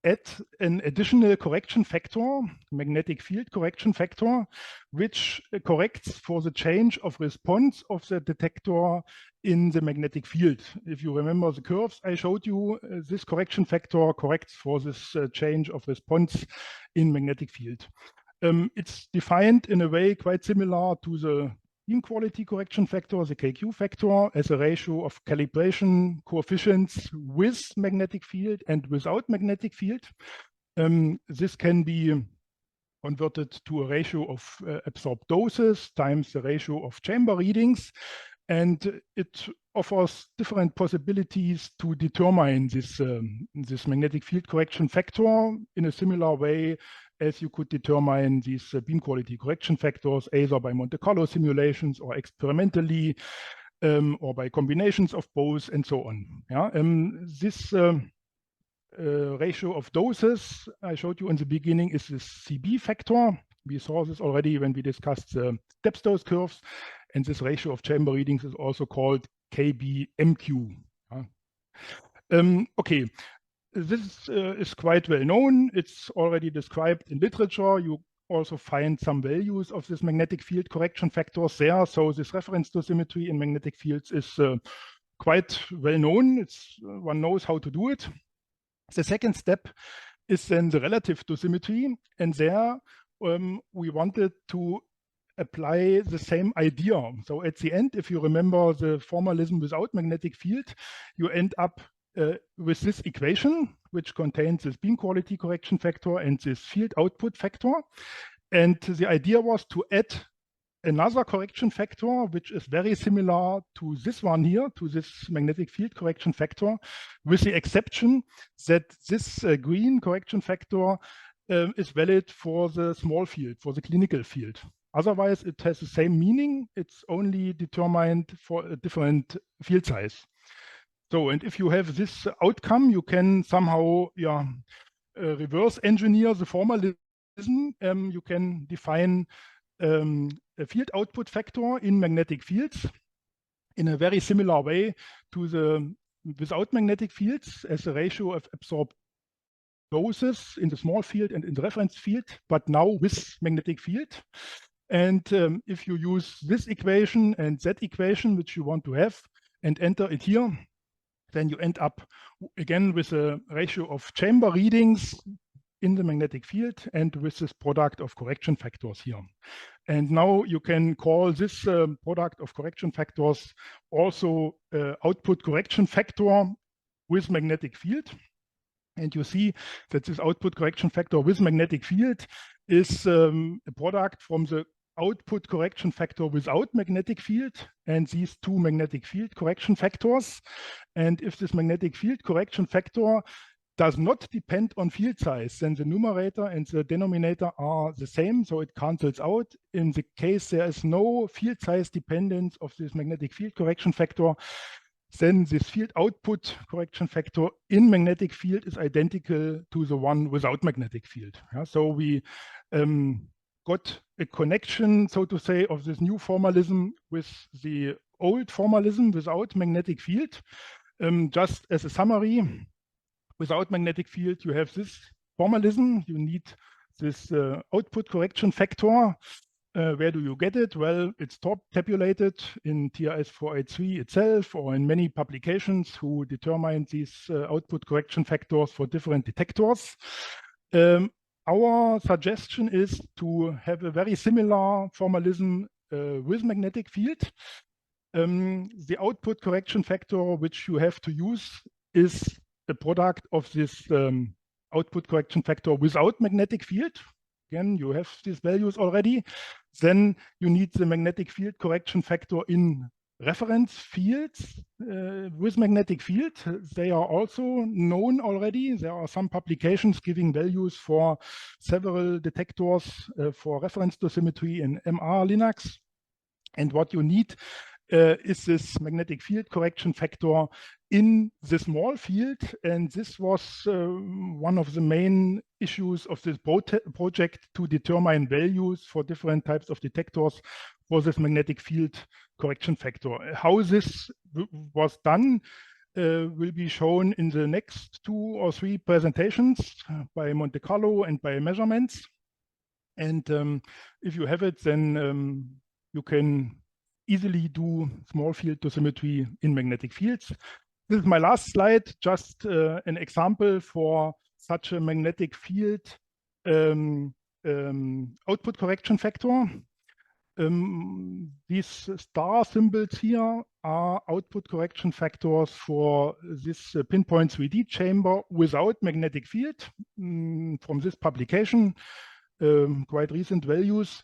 add an additional correction factor, magnetic field correction factor, which corrects for the change of response of the detector in the magnetic field. If you remember the curves I showed you, this correction factor corrects for this change of response in magnetic field. It's defined in a way quite similar to the beam quality correction factor, the KQ factor, as a ratio of calibration coefficients with magnetic field and without magnetic field. This can be converted to a ratio of absorbed doses times the ratio of chamber readings, and it offers different possibilities to determine this, this magnetic field correction factor in a similar way as you could determine these beam quality correction factors, either by Monte Carlo simulations or experimentally, or by combinations of both, and so on. Yeah, this ratio of doses I showed you in the beginning is this CB factor. We saw this already when we discussed the depth dose curves, and this ratio of chamber readings is also called KBMQ. Okay. This is quite well known. It's already described in literature. You also find some values of this magnetic field correction factors there. So this reference dosimetry in magnetic fields is quite well known. One knows how to do it. The second step is then the relative dosimetry. And there we wanted to apply the same idea. So at the end, if you remember the formalism without magnetic field, you end up with this equation, which contains this beam quality correction factor and this field output factor. And the idea was to add another correction factor, which is very similar to this one here, to this magnetic field correction factor, with the exception that this green correction factor is valid for the small field, for the clinical field. Otherwise, it has the same meaning. It's only determined for a different field size. So, and if you have this outcome, you can somehow reverse engineer the formalism. You can define a field output factor in magnetic fields in a very similar way to the without magnetic fields, as a ratio of absorbed doses in the small field and in the reference field, but now with magnetic field. And if you use this equation and that equation, which you want to have, and enter it here, then you end up again with a ratio of chamber readings in the magnetic field and with this product of correction factors here. And now you can call this product of correction factors also output correction factor with magnetic field. And you see that this output correction factor with magnetic field is a product from the output correction factor without magnetic field and these two magnetic field correction factors. And if this magnetic field correction factor does not depend on field size, then the numerator and the denominator are the same, so it cancels out. In the case there is no field size dependence of this magnetic field correction factor, then this field output correction factor in magnetic field is identical to the one without magnetic field. Yeah, so we got a connection, so to say, of this new formalism with the old formalism without magnetic field. Just as a summary, without magnetic field, you have this formalism. You need this output correction factor. Where do you get it? Well, it's tabulated in TRS-483 itself or in many publications who determine these output correction factors for different detectors. Our suggestion is to have a very similar formalism with magnetic field. The output correction factor which you have to use is the product of this output correction factor without magnetic field. Again, you have these values already. Then you need the magnetic field correction factor in reference fields with magnetic field. They are also known already. There are some publications giving values for several detectors for reference dosimetry in MR-linacs. And what you need is this magnetic field correction factor in the small field. And this was one of the main issues of this project, to determine values for different types of detectors for this magnetic field correction factor. How this was done will be shown in the next 2 or 3 presentations by Monte Carlo and by measurements. And if you have it, then you can easily do small field dosimetry in magnetic fields. This is my last slide, just an example for such a magnetic field output correction factor. These star symbols here are output correction factors for this pinpoint 3D chamber without magnetic field from this publication, quite recent values,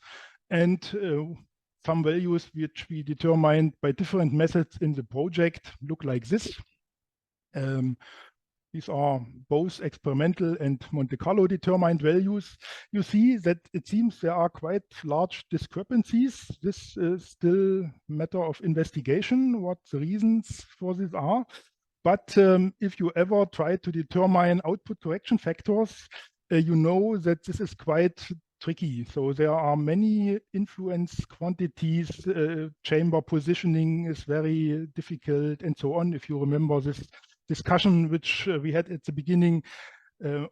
and some values which we determined by different methods in the project look like this. These are both experimental and Monte Carlo determined values. You see that it seems there are quite large discrepancies. This is still a matter of investigation, what the reasons for this are. But if you ever try to determine output correction factors, you know that this is quite tricky. So there are many influence quantities, chamber positioning is very difficult, and so on. If you remember this discussion which we had at the beginning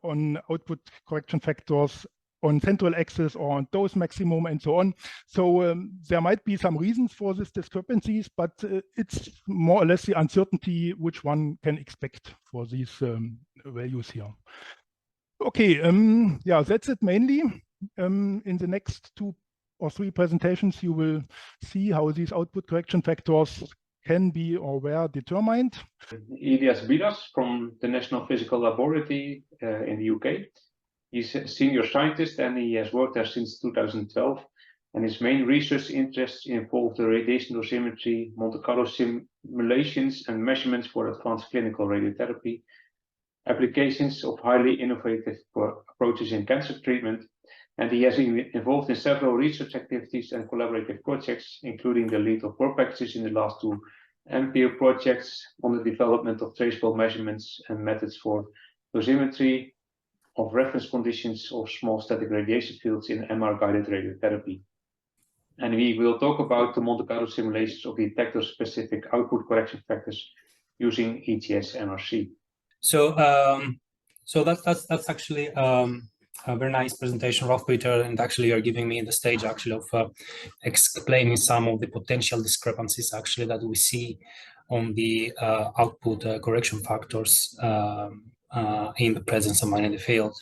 on output correction factors on central axis or on dose maximum and so on. So there might be some reasons for these discrepancies, but it's more or less the uncertainty which one can expect for these values here. Okay, yeah, that's it mainly. In the next 2 or 3 presentations, you will see how these output correction factors can be or were determined. Ilias Billas from the National Physical Laboratory in the UK. He's a senior scientist and he has worked there since 2012. And his main research interests involve the radiation dosimetry, Monte Carlo simulations and measurements for advanced clinical radiotherapy, applications of highly innovative approaches in cancer treatment. And he has been involved in several research activities and collaborative projects, including the lead of work packages in the last 2 MPO projects on the development of traceable measurements and methods for dosimetry of reference conditions of small static radiation fields in MR-guided radiotherapy. And we will talk about the Monte Carlo simulations of detector-specific output correction factors using EGSnrs. So that's actually a very nice presentation, Ralf-Peter, and actually you're giving me the stage actually of explaining some of the potential discrepancies actually that we see on the output correction factors in the presence of magnetic field.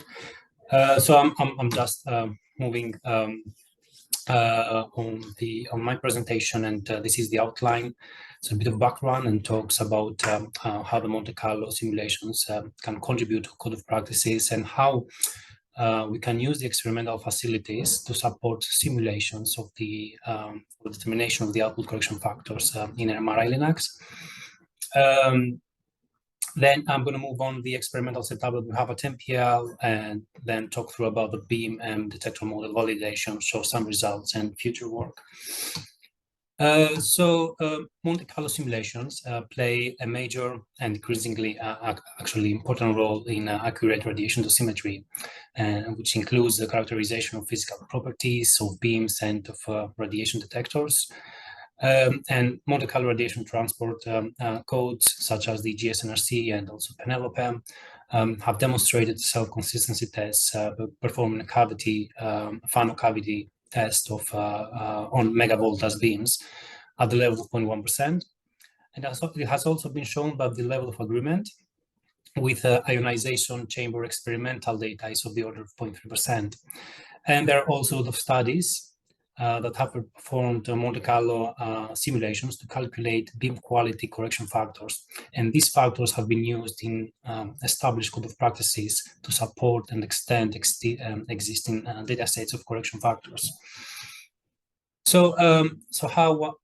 So I'm just moving on my presentation, and this is the outline. So a bit of background and talks about how the Monte Carlo simulations can contribute to code of practices and how we can use the experimental facilities to support simulations of the determination of the output correction factors in MR-linacs. Then I'm going to move on the experimental setup that we have at MPL, and then talk through about the beam and detector model validation, show some results and future work. Monte Carlo simulations play a major and increasingly actually important role in accurate radiation dosimetry, which includes the characterization of physical properties of beams and of radiation detectors. And Monte Carlo radiation transport codes such as the EGSnrs and also Penelope have demonstrated self-consistency tests performing a cavity, funnel cavity test of on megavoltage beams at the level of 0.1%. And it has also been shown that the level of agreement with ionization chamber experimental data is of the order of 0.3%. And there are also the studies that have performed Monte Carlo simulations to calculate beam quality correction factors. And these factors have been used in established code of practices to support and extend existing data sets of correction factors. So how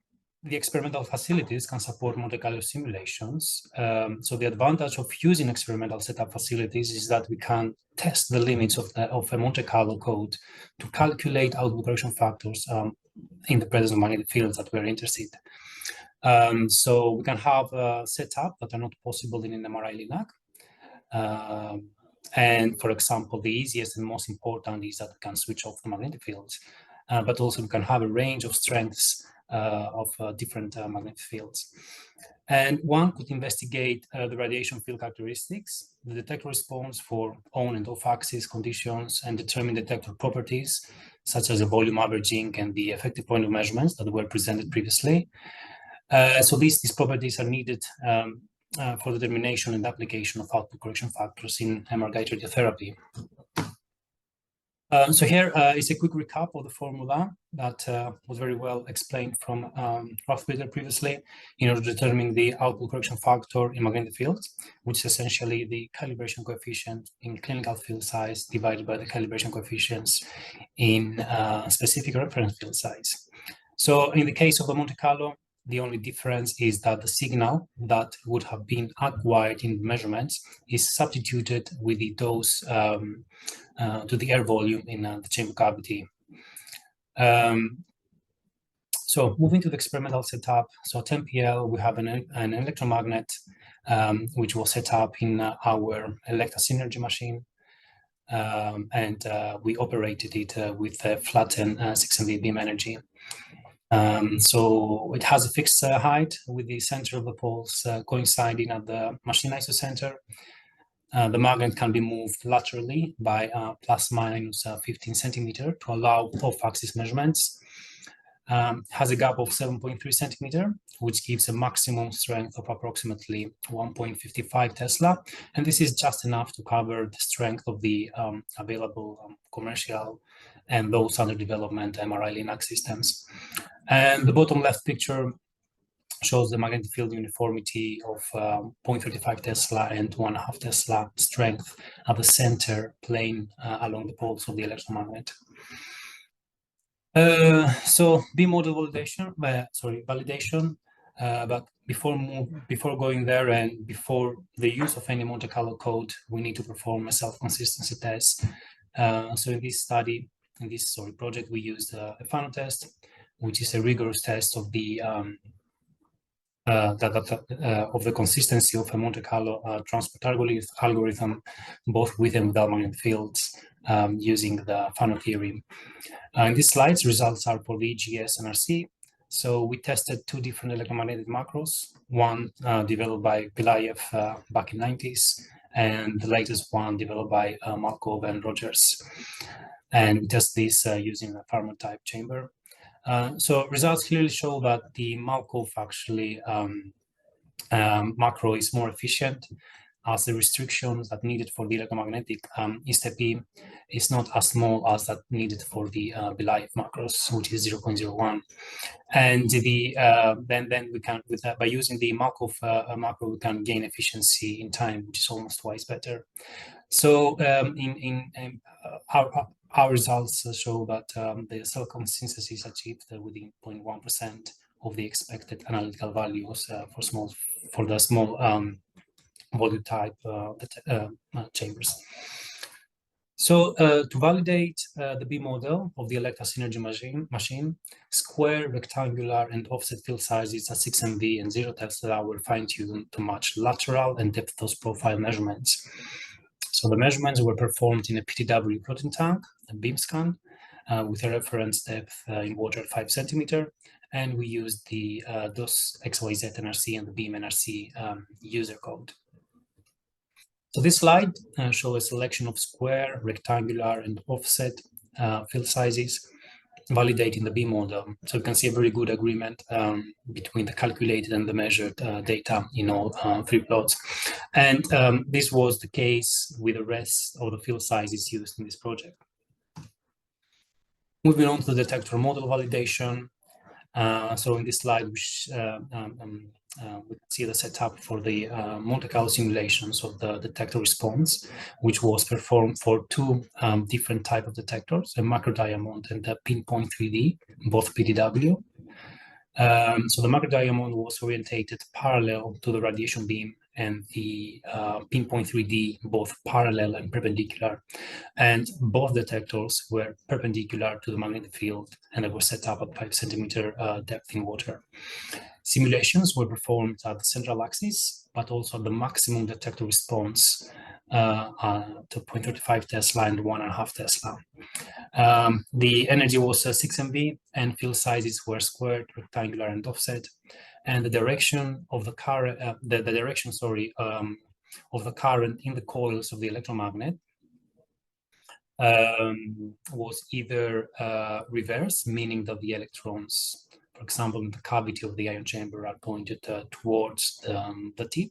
the experimental facilities can support Monte Carlo simulations. So the advantage of using experimental setup facilities is that we can test the limits of a Monte Carlo code to calculate output correction factors in the presence of magnetic fields that we're interested. So we can have a setup that are not possible in an MR-linac. And for example, the easiest and most important is that we can switch off the magnetic fields, but also we can have a range of strengths different magnetic fields. And one could investigate the radiation field characteristics, the detector response for on and off axis conditions, and determine detector properties, such as the volume averaging and the effective point of measurements that were presented previously. So these properties are needed for the determination and application of output correction factors in MR-guided radiotherapy. So here is a quick recap of the formula that was very well explained from Ralf-Peter previously in order to determine the output correction factor in magnetic fields, which is essentially the calibration coefficient in clinical field size divided by the calibration coefficients in specific reference field size. So in the case of the Monte Carlo, the only difference is that the signal that would have been acquired in the measurements is substituted with the dose to the air volume in the chamber cavity. So moving to the experimental setup, so at 10 PL, we have an electromagnet which was set up in our Elekta Synergy machine. And we operated it with a flattened 6 MV beam energy. So it has a fixed height with the center of the pulse coinciding at the machine isocenter. The magnet can be moved laterally by plus minus 15 centimeter to allow off-axis measurements. Has a gap of 7.3 centimeter, which gives a maximum strength of approximately 1.55 Tesla. And this is just enough to cover the strength of the available commercial and those under development MR-linac systems. And the bottom left picture shows the magnetic field uniformity of 0.35 Tesla and 1.5 Tesla strength at the center plane along the poles of the electromagnet. So beam model validation, but before going there and before the use of any Monte Carlo code, we need to perform a self-consistency test. So in this study, in this project, we used a Fano test, which is a rigorous test of the consistency of a Monte Carlo transport algorithm, both with and without magnetic fields, using the Fano theory. In these slides, results are for the EGSnrs. So we tested two different electromagnetic macros, one developed by Belayev back in the 90s, and the latest one developed by Markov and Rogers. And we test this using a Farman type chamber. So results clearly show that the Markov actually macro is more efficient, as the restrictions that needed for the electromagnetic ISTP is not as small as that needed for the Belayev macros, which is 0.01. And then we can, by using the Markov macro, we can gain efficiency in time, which is almost twice better. So our results show that the cell consistency is achieved within 0.1% of the expected analytical values for the small volume type chambers. So to validate the B model of the Elekta Synergy machine, square, rectangular, and offset field sizes at 6 MV and 0 Tesla were fine-tuned to match lateral and depth dose profile measurements. So the measurements were performed in a PTW plotting tank, a beam scan, with a reference depth in water 5 centimeter, and we used the DOS XYZ NRC and the beam NRC user code. So this slide shows a selection of square, rectangular, and offset field sizes, validating the B model. So you can see a very good agreement between the calculated and the measured data in all three plots. And this was the case with the rest of the field sizes used in this project. Moving on to the detector model validation. So in this slide, we can see the setup for the Monte Carlo simulations of the detector response, which was performed for two different types of detectors, a macro-diamond and a pinpoint 3D, both PDW. So the macro-diamond was orientated parallel to the radiation beam, and the pinpoint 3D both parallel and perpendicular. And both detectors were perpendicular to the magnetic field, and they were set up at 5 centimeter depth in water. Simulations were performed at the central axis, but also at the maximum detector response to 0.35 Tesla and 1.5 Tesla. The energy was 6 MV, and field sizes were squared, rectangular, and offset. And the direction of the current, the direction, sorry, of the current in the coils of the electromagnet was either reverse, meaning that the electrons, for example, in the cavity of the ion chamber, are pointed towards the tip,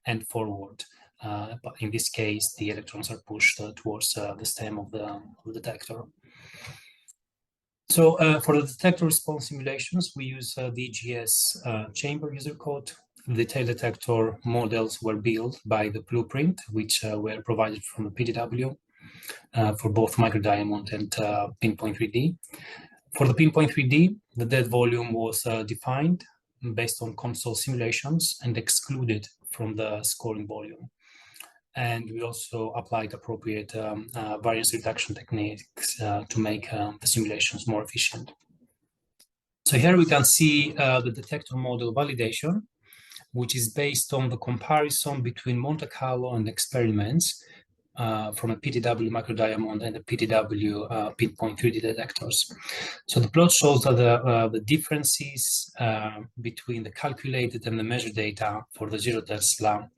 and forward. But in this case, the electrons are pushed towards the stem of the detector. So for the detector response simulations, we use the EGS chamber user code. The tail detector models were built by the blueprint, which were provided from the PDW for both microdiamond and pinpoint 3D. For the pinpoint 3D, the dead volume was defined based on console simulations and excluded from the scoring volume. And we also applied appropriate variance reduction techniques to make the simulations more efficient. So here we can see the detector model validation, which is based on the comparison between Monte Carlo and experiments from a PDW microdiamond and a PDW pinpoint 3D detectors. So the plot shows that the differences between the calculated and the measured data for the 0 Tesla,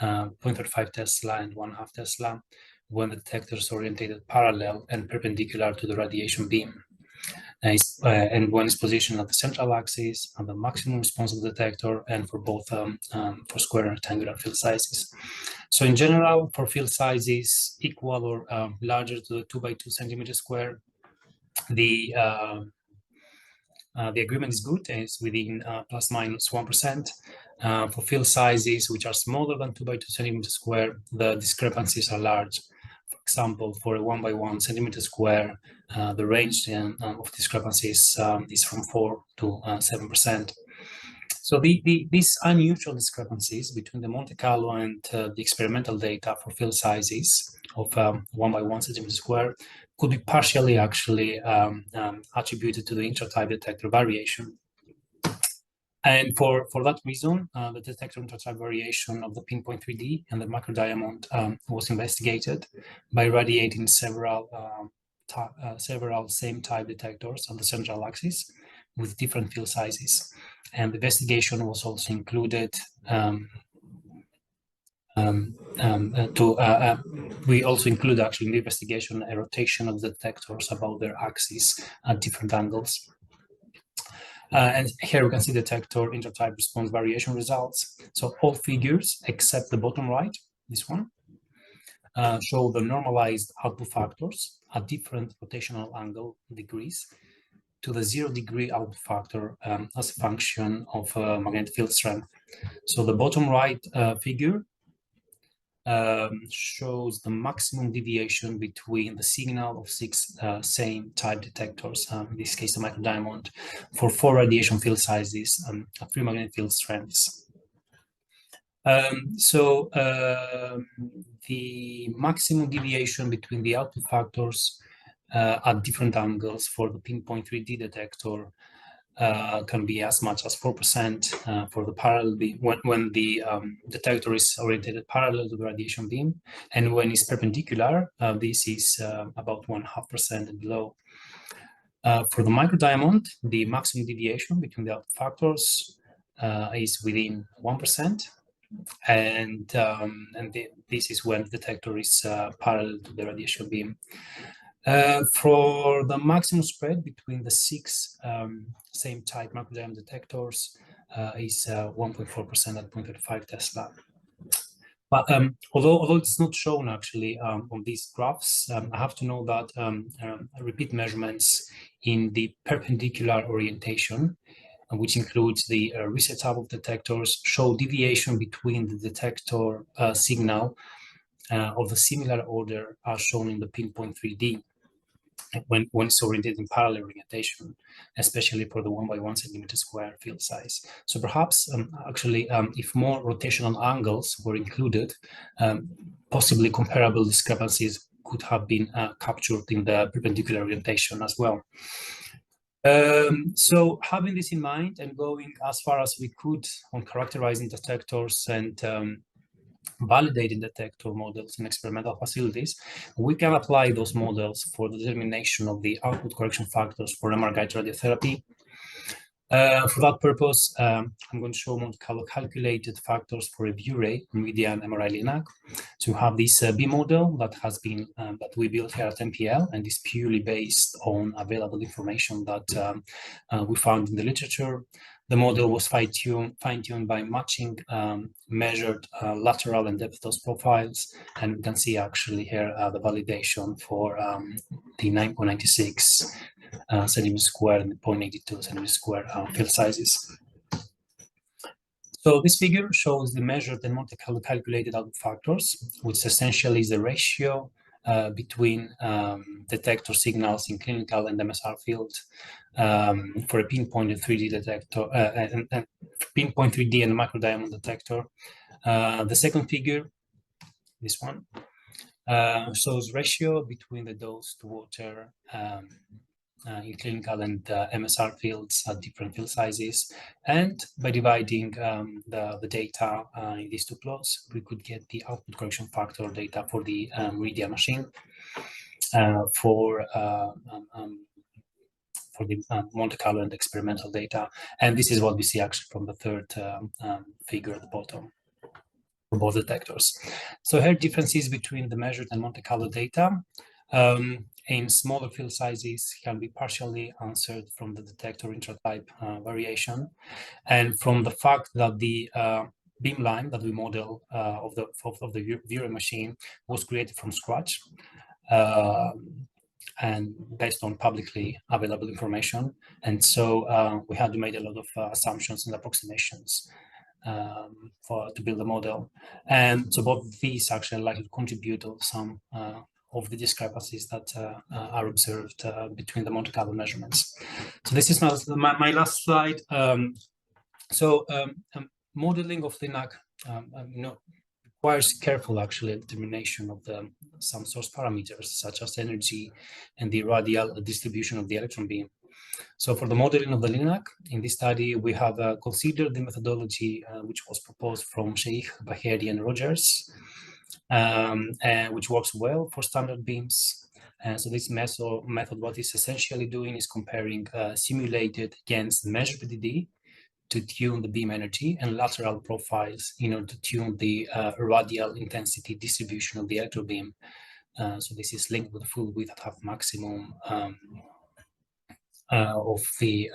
0.35 Tesla and 1.5 Tesla when the detector is orientated parallel and perpendicular to the radiation beam. And when it's positioned at the central axis, and the maximum response of the detector, and for both for square and rectangular field sizes. So in general, for field sizes equal or larger to the 2 by 2 centimeter square, the agreement is good, and it's within plus minus 1%. For field sizes which are smaller than 2 by 2 centimeter square, the discrepancies are large. For example, for a 1 by 1 centimeter square, the range of discrepancies is from 4 to 7%. So these unusual discrepancies between the Monte Carlo and the experimental data for field sizes of 1 by 1 centimeter square could be partially actually attributed to the intra-type detector variation. And for that reason, the detector intra-type variation of the pinpoint 3D and the microdiamond was investigated by radiating several same type detectors on the central axis with different field sizes. And the investigation was also included we also include actually in the investigation a rotation of the detectors about their axis at different angles. And here we can see detector intra-type response variation results. So all figures except the bottom right, this one, show the normalized output factors at different rotational angle degrees to the 0 degree output factor as a function of magnetic field strength. So the bottom right figure shows the maximum deviation between the signal of 6 same type detectors, in this case the microdiamond, for 4 radiation field sizes at 3 magnetic field strengths. The maximum deviation between the output factors at different angles for the pinpoint 3D detector can be as much as 4% for the parallel beam when the detector is oriented parallel to the radiation beam, and when it's perpendicular, this is about 0.5% and below. For the microdiamond, the maximum deviation between the output factors is within 1%, and this is when the detector is parallel to the radiation beam. For the maximum spread between the 6 same type microdiamond detectors is 1.4% at 0.35 Tesla. But although it's not shown actually on these graphs, I have to know that repeat measurements in the perpendicular orientation, which includes the resetup of detectors, show deviation between the detector signal of the similar order as shown in the pinpoint 3D. When it's oriented in parallel orientation, especially for the 1 by 1 centimeter square field size. So perhaps actually, if more rotational angles were included, possibly comparable discrepancies could have been captured in the perpendicular orientation as well. So having this in mind and going as far as we could on characterizing detectors and validated detector models in experimental facilities, we can apply those models for the determination of the output correction factors for MR-guided radiotherapy. For that purpose, I'm going to show Monte Carlo calculated factors for a ViewRay, median MR-linac. To have this B model that has been that we built here at MPL, and is purely based on available information that we found in the literature. The model was fine-tuned by matching measured lateral and depth dose profiles, and we can see actually here the validation for the 9.96 centimeters square and 0.82 centimeters square field sizes. So this figure shows the measured and Monte Carlo calculated output factors, which essentially is the ratio between detector signals in clinical and MSR fields for a pinpointed 3D detector and pinpoint 3D and micro diamond detector. The second figure, this one, shows ratio between the dose to water in clinical and MSR fields at different field sizes, and by dividing the data in these two plots, we could get the output correction factor data for the media machine for the Monte Carlo and experimental data, and this is what we see actually from the third figure at the bottom for both detectors. So here differences between the measured and Monte Carlo data in smaller field sizes can be partially answered from the detector intratype variation, and from the fact that the beamline that we model of the ViewRay machine was created from scratch and based on publicly available information, and so we had to make a lot of assumptions and approximations to build a model, and so both of these actually likely to contribute to some of the discrepancies that are observed between the Monte Carlo measurements. So this is my last slide. Modeling of linac requires careful actually determination of some source parameters such as energy and the radial distribution of the electron beam. So for the modeling of the linac, in this study, we have considered the methodology which was proposed from Sheikh, Baheri, and Rogers, which works well for standard beams. So this method, what it's essentially doing is comparing simulated against measured PDD to tune the beam energy and lateral profiles in order to tune the radial intensity distribution of the electron beam. So this is linked with the full width at half maximum of the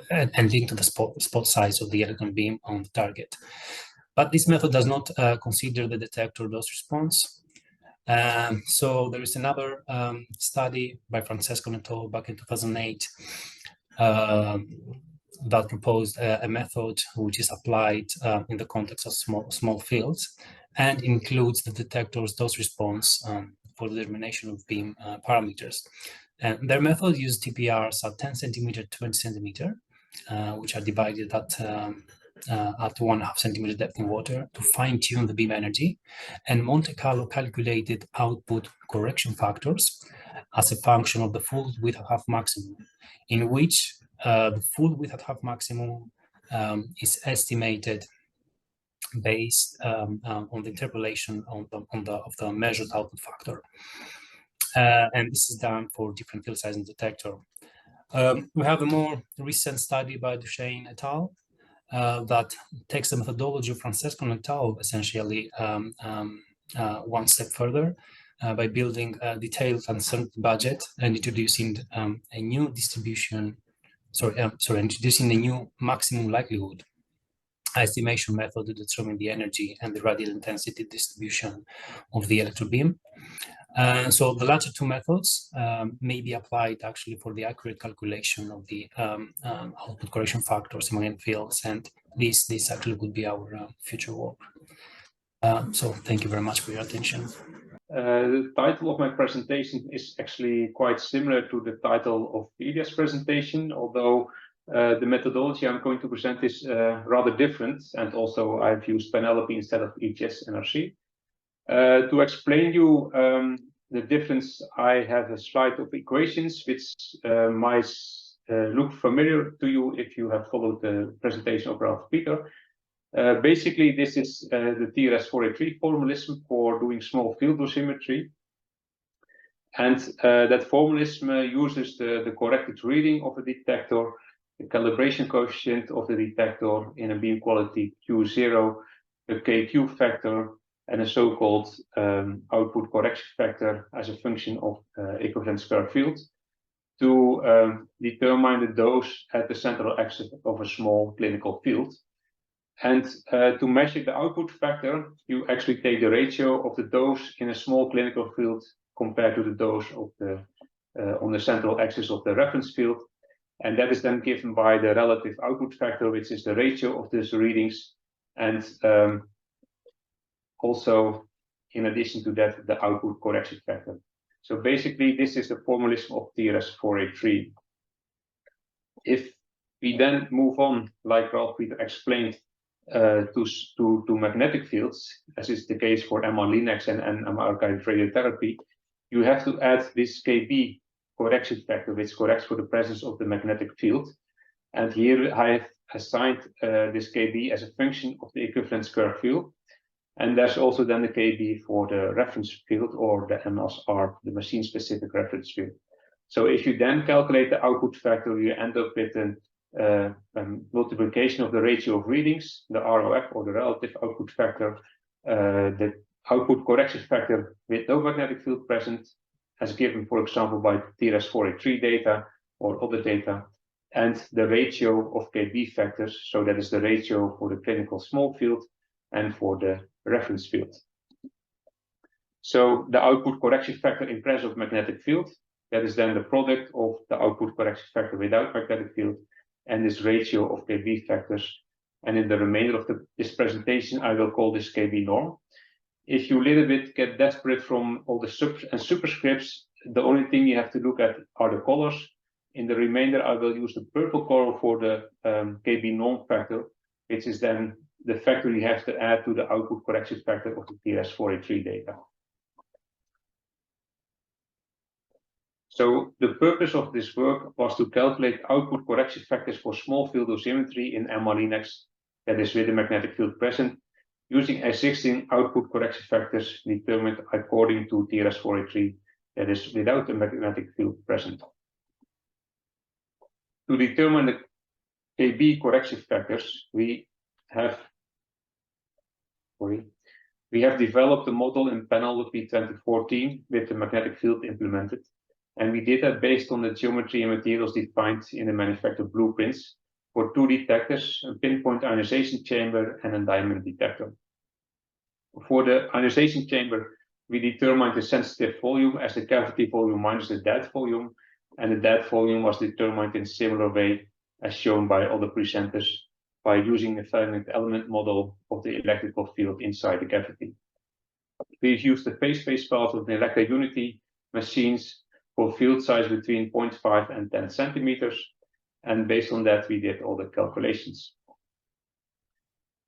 and linked to the spot size of the electron beam on the target. But this method does not consider the detector dose response. So there is another study by Francesco et al. Back in 2008 that proposed a method which is applied in the context of small fields and includes the detector's dose response for the determination of beam parameters. And their method uses TPRs at 10 centimeter, 20 centimeter, which are divided at 1.5 centimeter depth in water to fine-tune the beam energy, and Monte Carlo calculated output correction factors as a function of the full width at half maximum, in which the full width at half maximum is estimated based on the interpolation of the measured output factor. And this is done for different field size and detector. We have a more recent study by Duchesne et al. That takes the methodology of Francesco et al. Essentially one step further by building a detailed uncertainty budget and introducing a new distribution, introducing a new maximum likelihood estimation method to determine the energy and the radial intensity distribution of the electron beam. So the latter two methods may be applied actually for the accurate calculation of the output correction factors in marine fields, and this actually would be our future work. So thank you very much for your attention. The title of my presentation is actually quite similar to the title of Ilias' presentation, although the methodology I'm going to present is rather different, and also I've used Penelope instead of EGSnrs. To explain you the difference, I have a slide of equations which might look familiar to you if you have followed the presentation of Ralf-Peter. Basically, this is the TRS-483 formalism for doing small field dosimetry. And that formalism uses the corrected reading of a detector, the calibration coefficient of the detector in a beam quality Q0, a KQ factor, and a so-called output correction factor as a function of equivalent square field to determine the dose at the central axis of a small clinical field. And to measure the output factor, you actually take the ratio of the dose in a small clinical field compared to the dose of the on the central axis of the reference field. And that is then given by the relative output factor, which is the ratio of these readings. And also, in addition to that, the output correction factor. So basically, this is the formalism of TRS-483. If we then move on, like Ralf-Peter explained, to magnetic fields, as is the case for MR-linacs and MR-guided radiotherapy, you have to add this KB correction factor, which corrects for the presence of the magnetic field. And here I have assigned this KB as a function of the equivalent square field. And there's also then the KB for the reference field, or the MSR, the machine-specific reference field. So if you then calculate the output factor, you end up with a multiplication of the ratio of readings, the ROF, or the relative output factor, the output correction factor with no magnetic field present, as given, for example, by TRS-483 data or other data, and the ratio of KB factors. So that is the ratio for the clinical small field and for the reference field. So the output correction factor in presence of magnetic field, that is then the product of the output correction factor without magnetic field and this ratio of KB factors. And in the remainder of this presentation, I will call this KB norm. If you a little bit get desperate from all the subs and superscripts, the only thing you have to look at are the colors. In the remainder, I will use the purple color for the KB norm factor, which is then the factor you have to add to the output correction factor of the TRS-483 data. So the purpose of this work was to calculate output correction factors for small field dosimetry in MR-linacs, that is with the magnetic field present, using existing output correction factors determined according to TRS-483, that is without the magnetic field present. To determine the KB correction factors, we have developed a model in Penelope 2014 with the magnetic field implemented. And we did that based on the geometry and materials defined in the manufacturer blueprints for two detectors, a pinpoint ionization chamber and a diamond detector. For the ionization chamber, we determined the sensitive volume as the cavity volume minus the dead volume, and the dead volume was determined in a similar way as shown by other presenters by using a finite element model of the electrical field inside the cavity. We've used the phase space files of the Electra Unity machines for field size between 0.5 and 10 centimeters, and based on that, we did all the calculations.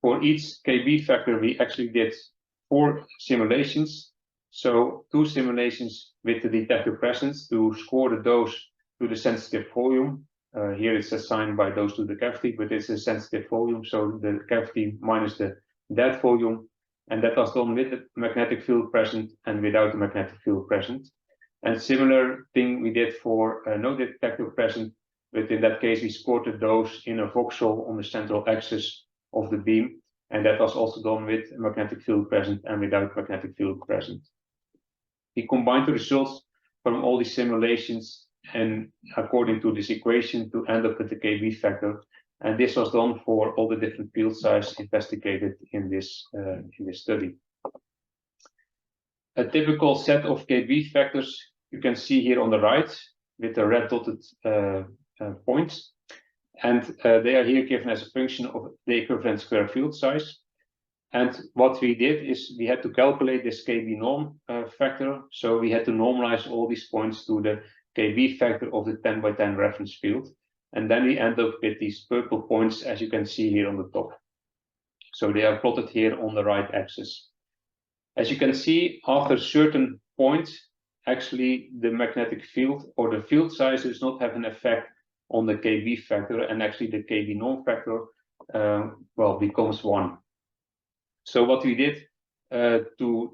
For each KB factor, we actually did 4 simulations. So 2 simulations with the detector present to score the dose to the sensitive volume. Here it's assigned by dose to the cavity, but it's a sensitive volume, so the cavity minus the dead volume. And that was done with the magnetic field present and without the magnetic field present. And similar thing we did for no detector present, but in that case we scored the dose in a voxel on the central axis of the beam, and that was also done with magnetic field present and without magnetic field present. We combined the results from all these simulations and according to this equation to end up with the KB factor, and this was done for all the different field sizes investigated in this study. A typical set of KB factors you can see here on the right with the red dotted points, and they are here given as a function of the equivalent square field size. And what we did is we had to calculate this KB norm factor, so we had to normalize all these points to the KB factor of the 10 by 10 reference field, and then we end up with these purple points as you can see here on the top. So they are plotted here on the right axis. As you can see, after certain points, actually the magnetic field or the field size does not have an effect on the KB factor, and actually the KB norm factor well, becomes 1. So what we did to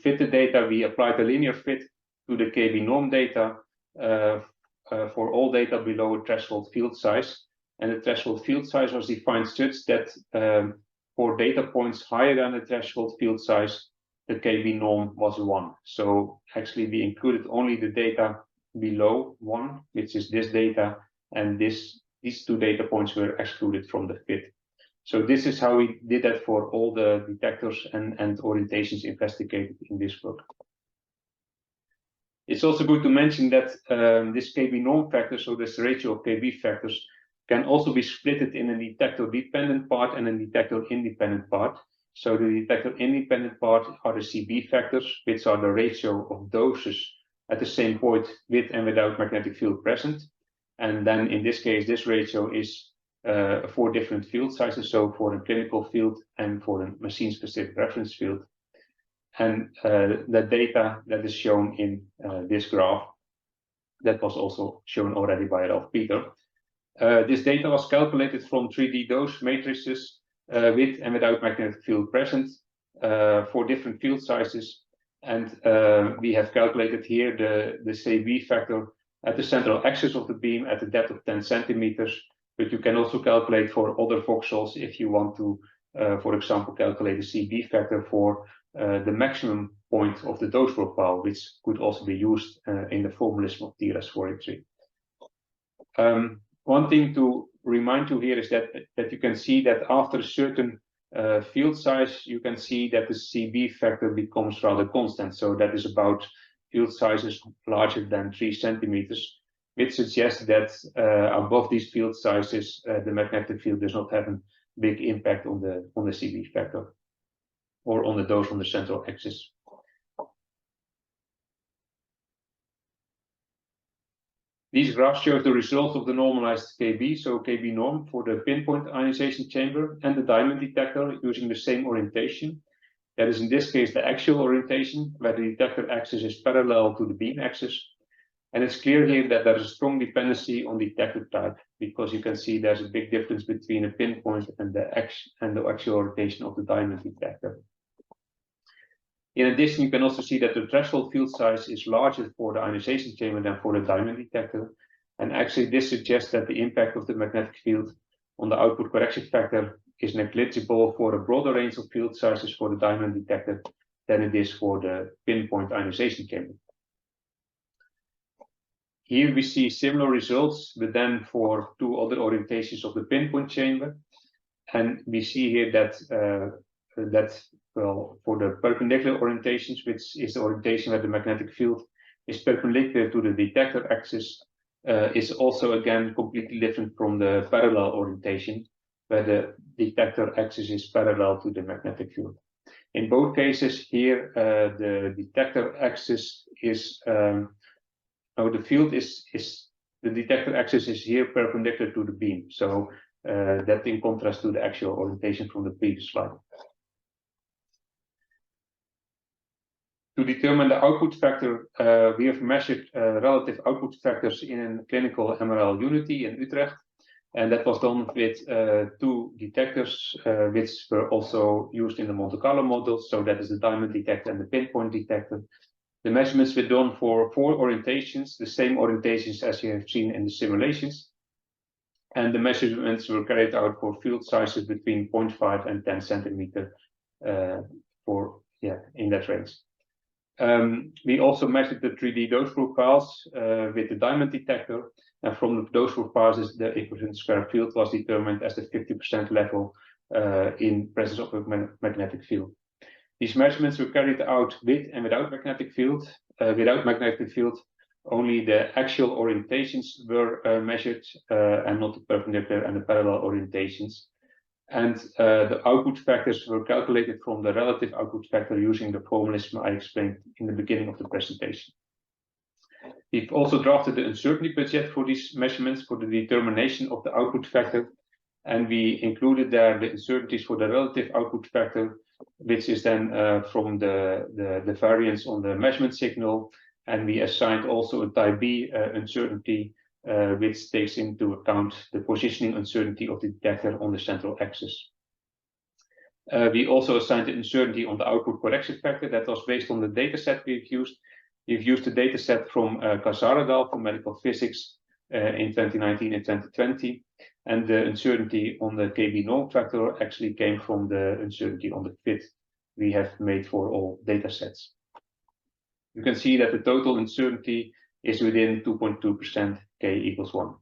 fit the data, we applied a linear fit to the KB norm data for all data below a threshold field size. And the threshold field size was defined such that for data points higher than the threshold field size, the KB norm was 1. So actually we included only the data below 1, which is this data, and these 2 data points were excluded from the fit. So this is how we did that for all the detectors and orientations investigated in this work. It's also good to mention that this KB norm factor, so this ratio of KB factors, can also be split in a detector-dependent part and a detector-independent part. So the detector-independent part are the CB factors, which are the ratio of doses at the same point with and without magnetic field present. And then in this case, this ratio is 4 different field sizes, so for a clinical field and for a machine-specific reference field. And the data that is shown in this graph, that was also shown already by Ralf-Peter. This data was calculated from 3D dose matrices with and without magnetic field present for different field sizes. And we have calculated here the CB factor at the central axis of the beam at a depth of 10 centimeters. But you can also calculate for other voxels if you want to, for example, calculate the CB factor for the maximum point of the dose profile, which could also be used in the formalism of TRS-483. One thing to remind you here is that you can see that after a certain field size, you can see that the CB factor becomes rather constant. So that is about field sizes larger than 3 centimeters, which suggests that above these field sizes, the magnetic field does not have a big impact on the CB factor or on the dose on the central axis. These graphs show the results of the normalized KB, so KB norm for the pinpoint ionization chamber and the diamond detector using the same orientation. That is in this case the axial orientation, where the detector axis is parallel to the beam axis. And it's clear here that there is a strong dependency on detector type, because you can see there's a big difference between a pinpoint and the axial orientation of the diamond detector. In addition, you can also see that the threshold field size is larger for the ionization chamber than for the diamond detector. And actually, this suggests that the impact of the magnetic field on the output correction factor is negligible for a broader range of field sizes for the diamond detector than it is for the pinpoint ionization chamber. Here we see similar results, but then for 2 other orientations of the pinpoint chamber. And we see here that well, for the perpendicular orientations, which is the orientation where the magnetic field is perpendicular to the detector axis, is also again completely different from the parallel orientation, where the detector axis is parallel to the magnetic field. In both cases here, the detector axis is, the detector axis is here perpendicular to the beam. So that in contrast to the actual orientation from the previous slide. To determine the output factor, we have measured relative output factors in a clinical MRL Unity in Utrecht. And that was done with 2 detectors, which were also used in the Monte Carlo model. So that is the diamond detector and the pinpoint detector. The measurements were done for 4 orientations, the same orientations as you have seen in the simulations. And the measurements were carried out for field sizes between 0.5 and 10 centimeter in that range. We also measured the 3D dose profiles with the diamond detector, and from the dose profiles, the equivalent square field was determined as the 50% level in presence of a magnetic field. These measurements were carried out with and without magnetic field. Without magnetic field, only the axial orientations were measured and not the perpendicular and the parallel orientations. And the output factors were calculated from the relative output factor using the formalism I explained in the beginning of the presentation. We've also drafted the uncertainty budget for these measurements for the determination of the output factor. And we included there the uncertainties for the relative output factor, which is then from the variance on the measurement signal. And we assigned also a type B uncertainty which takes into account the positioning uncertainty of the detector on the central axis. We also assigned the uncertainty on the output correction factor that was based on the dataset we've used. We've used the dataset from Kazaradal for medical physics in 2019 and 2020. And the uncertainty on the KB norm factor actually came from the uncertainty on the fit we have made for all datasets. You can see that the total uncertainty is within 2.2% k equals 1.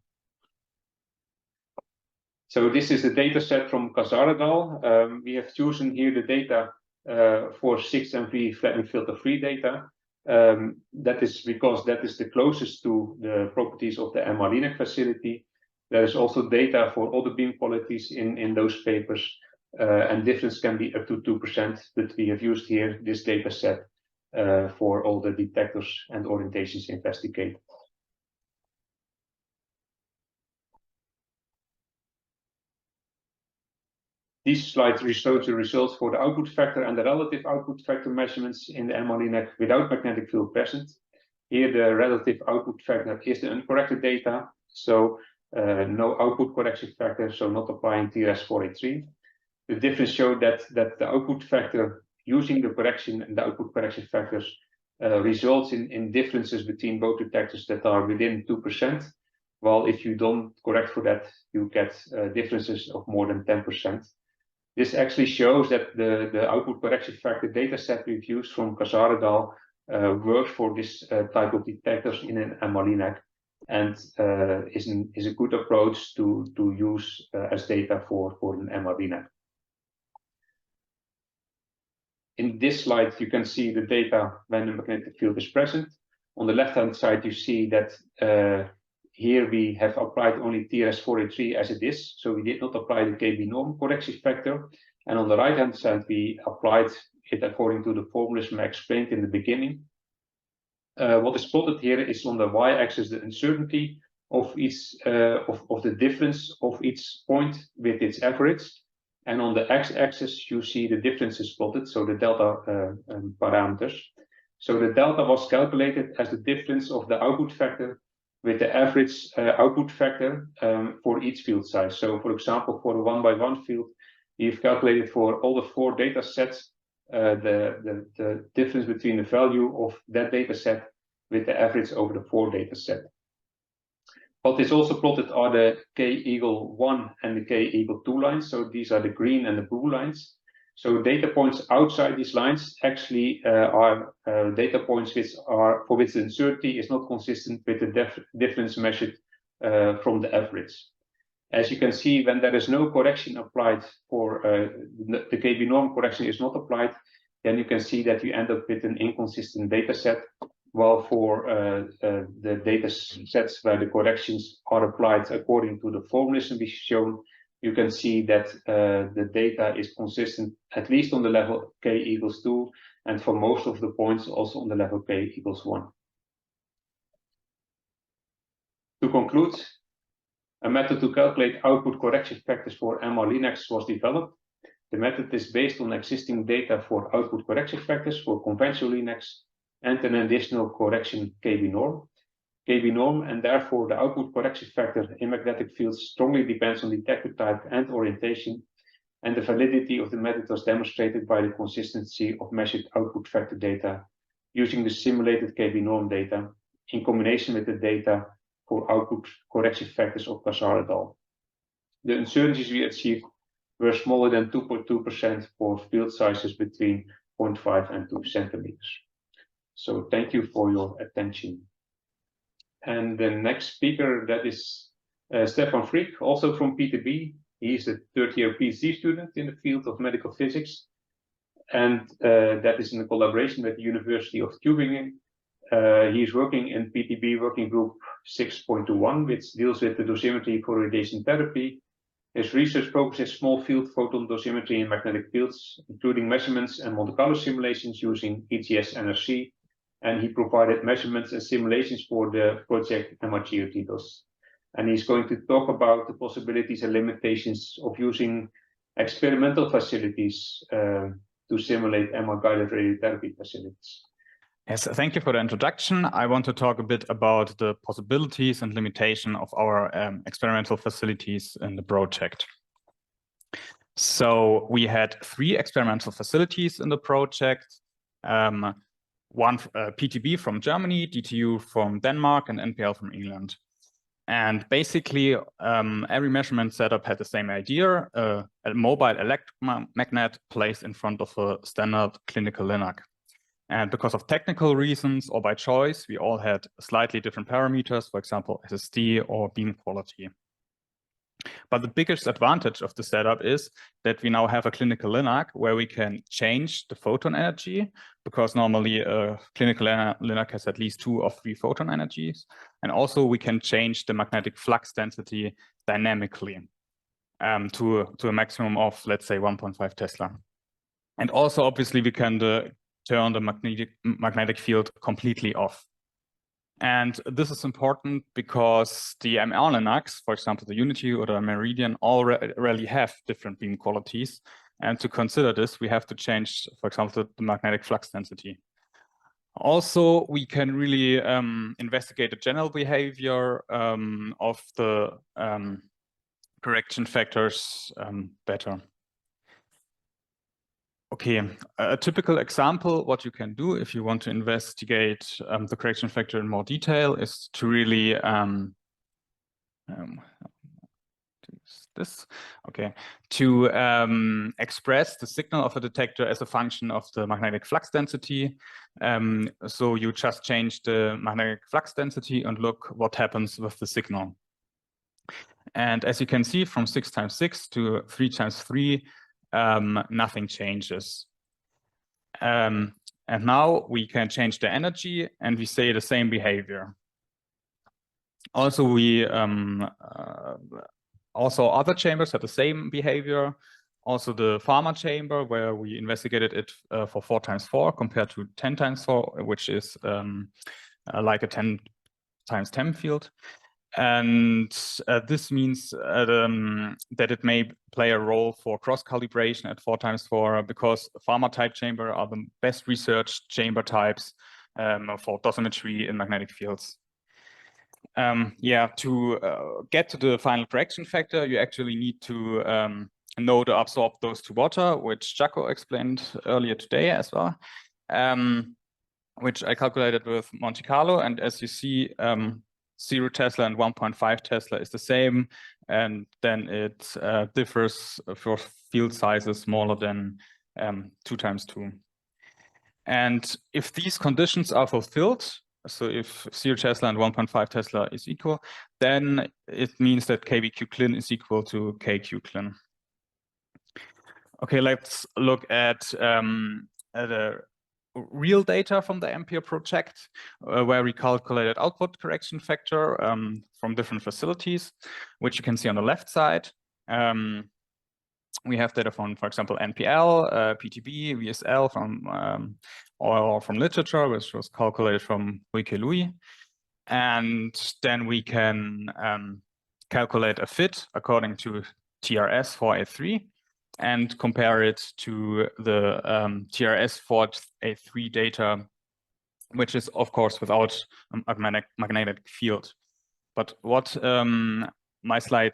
So this is the data set from Kazaradal. We have chosen here the data for 6MV flattening filter-free data. That is because that is the closest to the properties of the MR-linac facility. There is also data for all the beam qualities in those papers, and difference can be up to 2%, but we have used here this data set for all the detectors and orientations investigated. These slides show the results for the output factor and the relative output factor measurements in the MR-linac without magnetic field present. Here, the relative output factor is the uncorrected data, so no output correction factor, so not applying TRS-483. The difference showed that the output factor using the correction and the output correction factors results in differences between both detectors that are within 2%, while if you don't correct for that, you get differences of more than 10%. This actually shows that the output correction factor data set we've used from Kazaradal works for this type of detectors in an MR-linac, and is a good approach to use as data for an MR-linac. In this slide, you can see the data when the magnetic field is present. On the left-hand side, you see that here we have applied only TRS-483 as it is, so we did not apply the KB norm correction factor. And on the right-hand side, we applied it according to the formulas I explained in the beginning. What is plotted here is on the y-axis the uncertainty of each of the difference of each point with its average, and on the x-axis you see the differences plotted, so the delta parameters. So the delta was calculated as the difference of the output factor with the average output factor for each field size. So, for example, for a 1x1 field, we've calculated for all the 4 data sets the difference between the value of that data set with the average over the 4 data set. What is also plotted are the k equal 1 and the k equal 2 lines. So these are the green and the blue lines. So data points outside these lines actually are data points which are for which the uncertainty is not consistent with the difference measured from the average. As you can see, when there is no correction applied for the KB norm correction is not applied, then you can see that you end up with an inconsistent data set. While for the data sets where the corrections are applied according to the formulas we've shown, you can see that the data is consistent, at least on the level k equals 2, and for most of the points also on the level k equals 1. To conclude, a method to calculate output correction factors for MR-linacs was developed. The method is based on existing data for output correction factors for conventional linacs and an additional correction KB norm. KB norm, and therefore the output correction factor in magnetic fields strongly depends on detector type and orientation, and the validity of the method was demonstrated by the consistency of measured output factor data using the simulated KB norm data in combination with the data for output correction factors of Kazaradal. The uncertainties we achieved were smaller than 2.2% for field sizes between 0.5 and 2 centimeters. So thank you for your attention. And the next speaker, that is Stephan Frick, also from PTB. He is a third-year PhD student in the field of medical physics, and that is in a collaboration with the University of Tübingen. He is working in PTB working group 6.21, which deals with the dosimetry for radiation therapy. His research focuses small field photon dosimetry in magnetic fields, including measurements and Monte Carlo simulations using EGSnrs, and he provided measurements and simulations for the project MRgRT DOS. And he's going to talk about the possibilities and limitations of using experimental facilities to simulate MR-guided radiotherapy facilities. Yes, thank you for the introduction. I want to talk a bit about the possibilities and limitation of our experimental facilities in the project. So we had 3 experimental facilities in the project. One PTB from Germany, DTU from Denmark, and NPL from England. And basically, every measurement setup had the same idea, a mobile electromagnet placed in front of a standard clinical linac. And because of technical reasons or by choice, we all had slightly different parameters, for example, SSD or beam quality. But the biggest advantage of the setup is that we now have a clinical linac where we can change the photon energy, because normally a clinical linac has at least 2 or 3 photon energies. And also we can change the magnetic flux density dynamically to a maximum of, let's say, 1.5 Tesla. And also, obviously, we can turn the magnetic field completely off. And this is important because the MR-linacs, for example, the Unity or the Meridian, already have different beam qualities. And to consider this, we have to change, for example, the magnetic flux density. Also, we can really investigate the general behavior of the correction factors better. Okay, a typical example, what you can do if you want to investigate the correction factor in more detail is to really express the signal of a detector as a function of the magnetic flux density. So you just change the magnetic flux density and look what happens with the signal. And as you can see, from 6 × 6 to 3 × 3, nothing changes. And now we can change the energy and we say the same behavior. Also, also other chambers have the same behavior. Also the pharma chamber, where we investigated it for 4 × 4 compared to 10 × 4, which is like a 10 × 10 field. And this means that it may play a role for cross-calibration at 4 × 4, because pharma type chamber are the best researched chamber types for dosimetry in magnetic fields. To get to the final correction factor, you actually need to know the absorbed dose to water, which Jacco explained earlier today as well, which I calculated with Monte Carlo. And as you see, 0 Tesla and 1.5 Tesla is the same, and then it differs for field sizes smaller than 2 × 2. And if these conditions are fulfilled, so if 0 Tesla and 1.5 Tesla is equal, then it means that KVQ clin is equal to KQ clin. Okay, let's look at the real data from the Ampere project, where we calculated output correction factor from different facilities, which you can see on the left side. We have data from, for example, NPL, PTB, VSL or from literature, which was calculated from Hui Khee Looe. And then we can calculate a fit according to TRS-483. And compare it to the TRS-483 data, which is, of course, without a magnetic field. But what my slide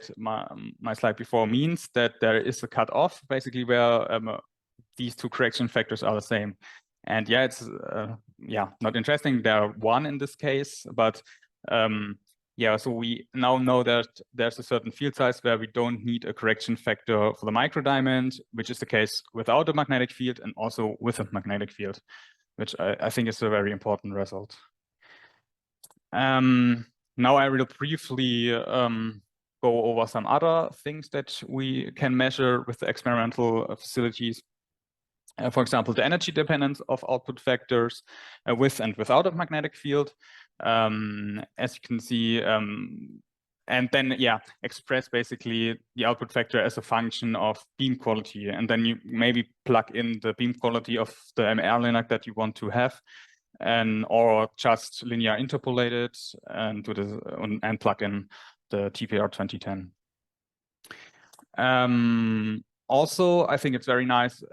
before means that there is a cutoff, basically, where these 2 correction factors are the same. And yeah, it's not interesting. There are 1 in this case, but so we now know that there's a certain field size where we don't need a correction factor for the microdiamond, which is the case without a magnetic field and also with a magnetic field, which I think is a very important result. Now I will briefly go over some other things that we can measure with the experimental facilities. For example, the energy dependence of output factors with and without a magnetic field. As you can see, and then express basically the output factor as a function of beam quality, and then you maybe plug in the beam quality of the MR-linac that you want to have, or just linear interpolate it and plug in the TPR 2010. Also, I think it's very nice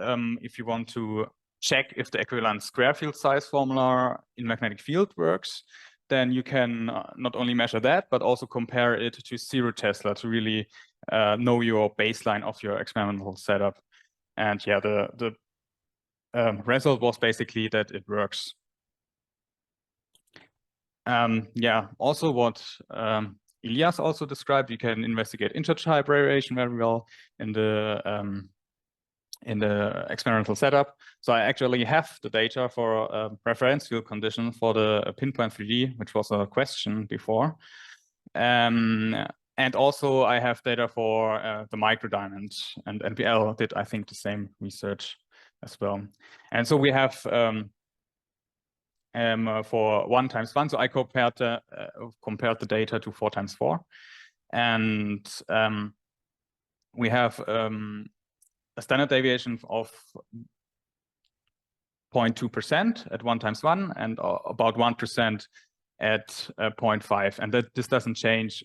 if you want to check if the equivalent square field size formula in magnetic field works, then you can not only measure that, but also compare it to 0 Tesla to really know your baseline of your experimental setup. And yeah, the result was basically that it works. Yeah, also what Ilias also described, you can investigate intertype variation very well in the experimental setup. So I actually have the data for a reference field condition for the pinpoint 3D, which was a question before. And also I have data for the microdiamond, and NPL did, I think, the same research as well. And so we have for 1x1, so I compared the data to 4x4, and we have a standard deviation of 0.2% at 1x1 and about 1% at 0.5, and that this doesn't change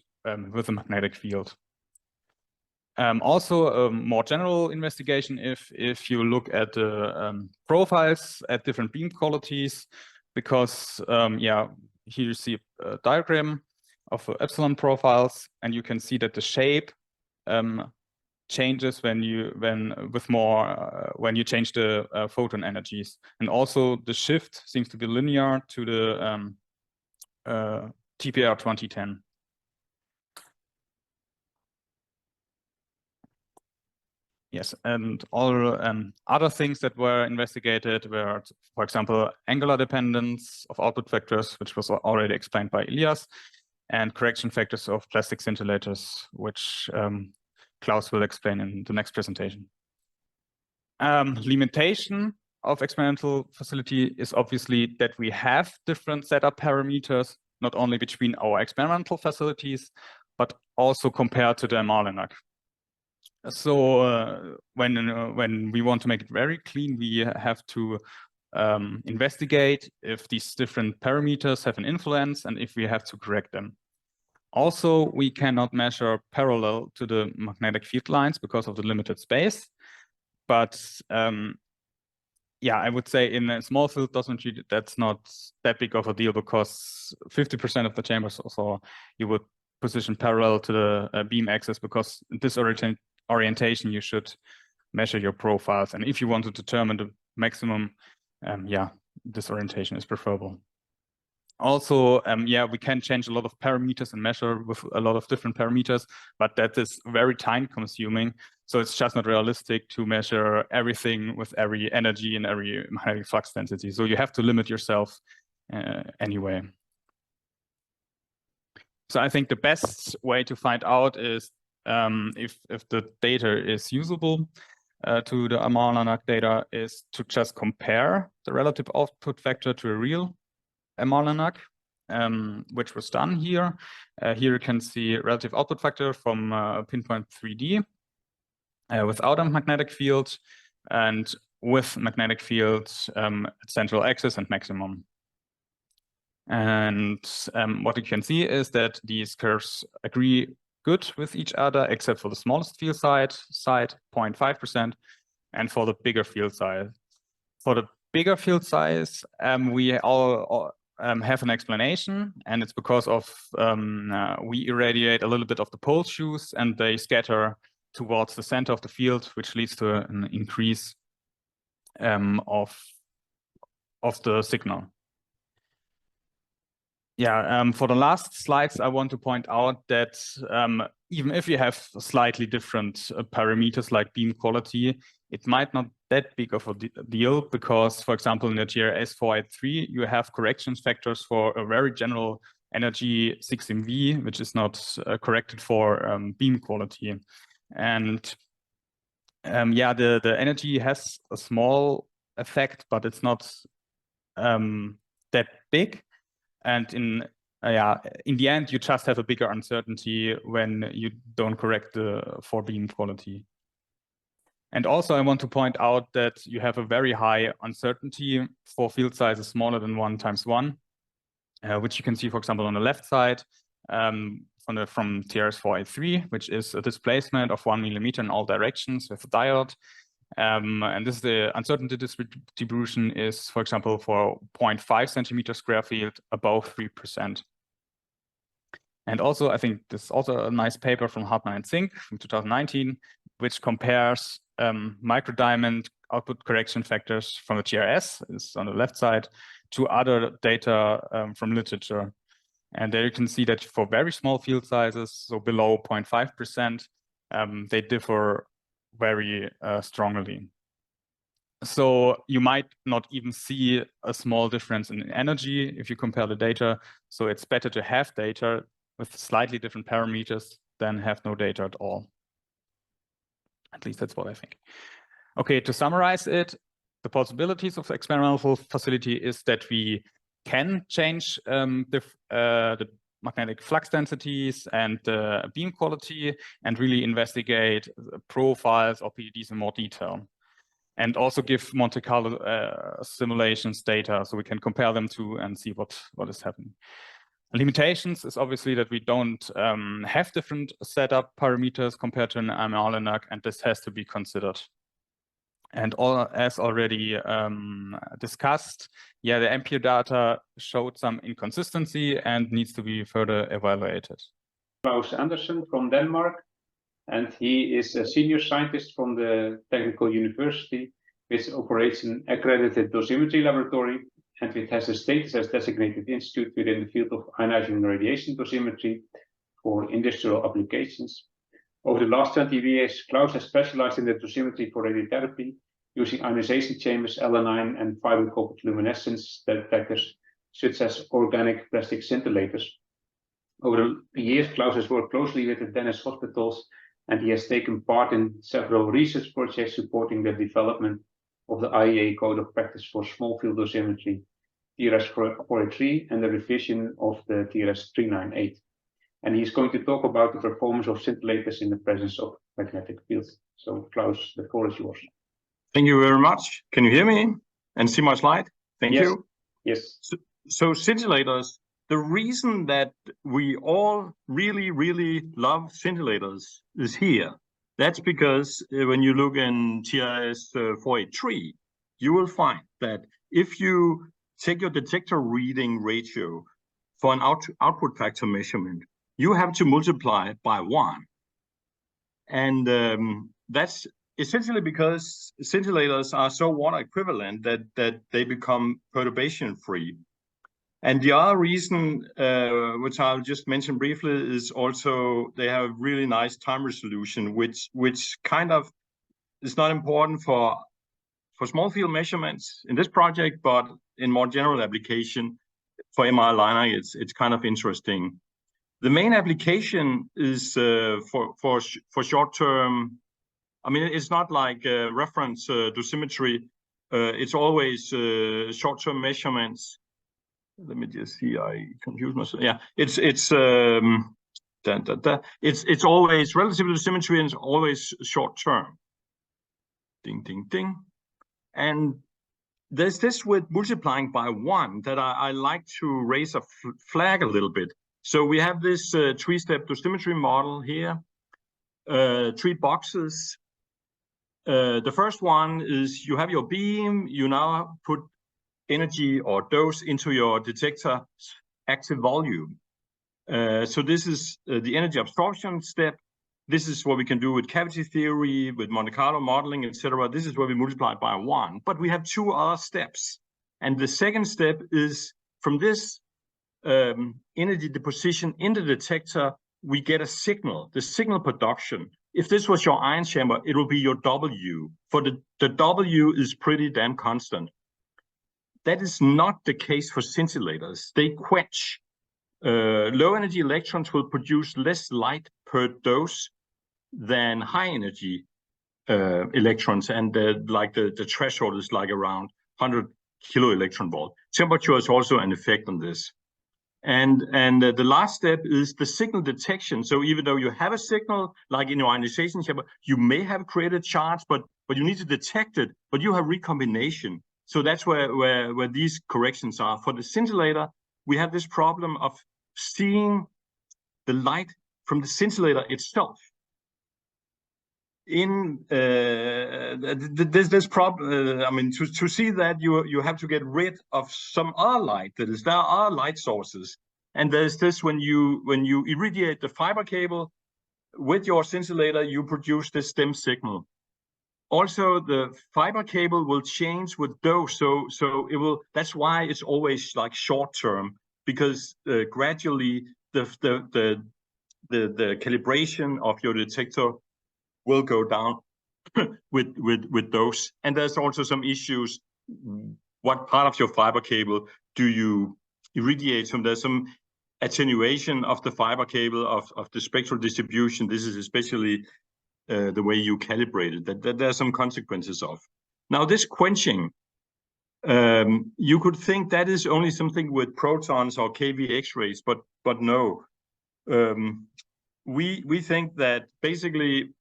with the magnetic field. Also, a more general investigation if you look at the profiles at different beam qualities, because yeah, here you see a diagram of epsilon profiles, and you can see that the shape changes when you change the photon energies, and also the shift seems to be linear to the TPR 2010. Yes, and all other things that were investigated were, for example, angular dependence of output vectors, which was already explained by Ilias, and correction factors of plastic scintillators, which Claus will explain in the next presentation. Limitation of experimental facility is obviously that we have different setup parameters, not only between our experimental facilities, but also compared to the MR-linac. So when we want to make it very clean, we have to investigate if these different parameters have an influence and if we have to correct them. Also, we cannot measure parallel to the magnetic field lines because of the limited space. But yeah, I would say in a small field dosimetry, that's not that big of a deal, because 50% of the chambers also you would position parallel to the beam axis, because this orientation you should measure your profiles. And if you want to determine the maximum, yeah, this orientation is preferable. Also, yeah, we can change a lot of parameters and measure with a lot of different parameters, but that is very time consuming. So it's just not realistic to measure everything with every energy and every magnetic flux density. So you have to limit yourself anyway. So I think the best way to find out is if the data is usable to the MR-linac data is to just compare the relative output vector to a real MR-linac, which was done here. Here you can see relative output factor from pinpoint 3D without a magnetic field, and with magnetic fields at central axis and maximum. And what you can see is that these curves agree good with each other, except for the smallest field size, 0.5%, and for the bigger field size. For the bigger field size, we all have an explanation, and it's because of we irradiate a little bit of the pole shoes, and they scatter towards the center of the field, which leads to an increase of the signal. Yeah, for the last slides, I want to point out that even if you have slightly different parameters like beam quality, it might not that big of a deal, because, for example, in the TRS-483, you have correction factors for a very general energy 6 MV, which is not corrected for beam quality. And yeah, the energy has a small effect, but it's not that big. And in the end, you just have a bigger uncertainty when you don't correct for beam quality. And also, I want to point out that you have a very high uncertainty for field sizes smaller than 1x1, which you can see, for example, on the left side from TRS-483, which is a displacement of 1 millimeter in all directions with a diode. And this is the uncertainty distribution is, for example, for 0.5 centimeter square field above 3%. And also, I think this is also a nice paper from Hartmann and Zink from 2019, which compares microdiamond output correction factors from the TRS, is on the left side, to other data from literature. And there you can see that for very small field sizes, so below 0.5%, they differ very strongly. So you might not even see a small difference in energy if you compare the data. So it's better to have data with slightly different parameters than have no data at all. At least that's what I think. Okay, to summarize it, the possibilities of the experimental facility is that we can change the magnetic flux densities and beam quality and really investigate profiles or PDDs in more detail. And also give Monte Carlo simulations data so we can compare them to and see what is happening. Limitations is obviously that we don't have different setup parameters compared to an MR-linac, and this has to be considered. And as already discussed, yeah, the MPO data showed some inconsistency and needs to be further evaluated. Claus Andersen from Denmark, and he is a senior scientist from the Technical University, which operates an accredited dosimetry laboratory, and it has a status as designated institute within the field of ionizing radiation dosimetry for industrial applications. Over the last 20 years, Claus has specialized in the dosimetry for radiotherapy, using ionization chambers, LN9 and fiber-coupled luminescence detectors, such as organic plastic scintillators. Over the years, Claus has worked closely with the Danish hospitals, and he has taken part in several research projects supporting the development of the IAEA Code of Practice for Small Field Dosimetry, TRS-483, and the revision of the TRS-398. And he's going to talk about the performance of scintillators in the presence of magnetic fields. So, Claus, the floor is yours. Thank you very much. Can you hear me and see my slide? Thank you. Yes. So scintillators, the reason that we all really love scintillators is here. That's because when you look in TRS-483, you will find that if you take your detector reading ratio for an output factor measurement, you have to multiply by 1. And that's essentially because scintillators are so water equivalent that they become perturbation free. And the other reason, which I'll just mention briefly, is also they have really nice time resolution, which kind of is not important for small field measurements in this project, but in more general application for MR-linac, it's kind of interesting. The main application is for short-term. I mean, it's not like reference dosimetry. It's always short-term measurements. Let me just see. I confused myself. Yeah, it's always relative dosimetry and it's always short-term. Ding, ding, ding. And there's this with multiplying by 1 that I like to raise a flag a little bit. So we have this 3-step dosimetry model here, 3 boxes. The first one is you have your beam, you now put energy or dose into your detector's active volume. So this is the energy absorption step. This is what we can do with cavity theory, with Monte Carlo modeling, etc. This is where we multiply by 1. But we have 2 other steps. And the second step is from this energy deposition in the detector, we get a signal, the signal production. If this was your ion chamber, it will be your W. For the W is pretty damn constant. That is not the case for scintillators. They quench. Low energy electrons will produce less light per dose than high energy electrons, and like the threshold is like around 100 kilo electron volt. Temperature is also an effect on this. And the last step is the signal detection. So even though you have a signal, like in your ionization chamber, you may have created charge, but you need to detect it, but you have recombination. So that's where these corrections are. For the scintillator, we have this problem of seeing the light from the scintillator itself. this problem, I mean, to see that you have to get rid of some other light. That is, there are light sources, and there's this when you irradiate the fiber cable with your scintillator, you produce this stem signal. Also, the fiber cable will change with dose, so it will. That's why it's always like short term, because gradually the calibration of your detector will go down with dose. And there's also some issues. What part of your fiber cable do you irradiate? So there's some attenuation of the fiber cable of the spectral distribution. This is especially the way you calibrate it, that there are some consequences of. Now, this quenching, you could think that is only something with protons or KV X-rays, but no. We think that basically